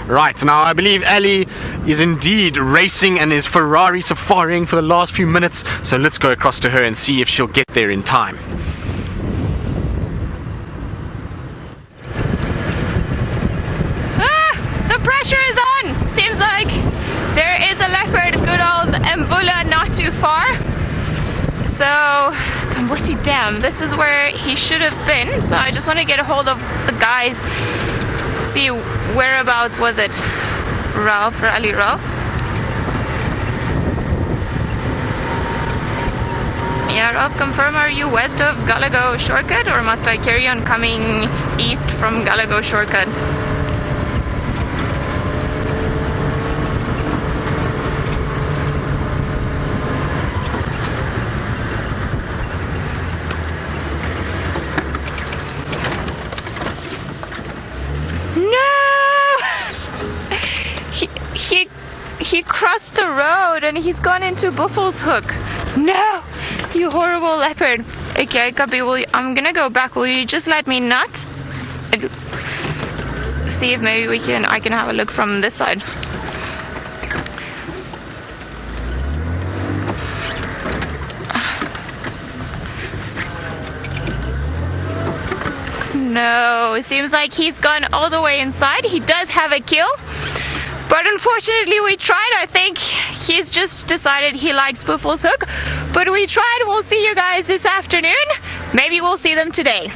Right, now I believe Ellie is indeed racing and is Ferrari safaring for the last few minutes, so let's go across to her and see if she'll get there in time. The pressure is on! Seems like there is a leopard, good old Mbula, not too far. So, Tamboti Dam, this is where he should have been. So I just want to get a hold of the guys, see whereabouts was it. Ralph, Rally Ralph. Yeah, Ralph, confirm, are you west of Galago Shortcut, or must I carry on coming east from Galago Shortcut? He crossed the road and he's gone into Buffalo's Hook. No, you horrible leopard. Okay, Copy, I'm gonna go back. Will you just let me nut? See if maybe I can have a look from this side. No, it seems like he's gone all the way inside. He does have a kill. But unfortunately we tried. I think he's just decided he likes Buffalo's Hook. But we tried. We'll see you guys this afternoon. Maybe we'll see them today.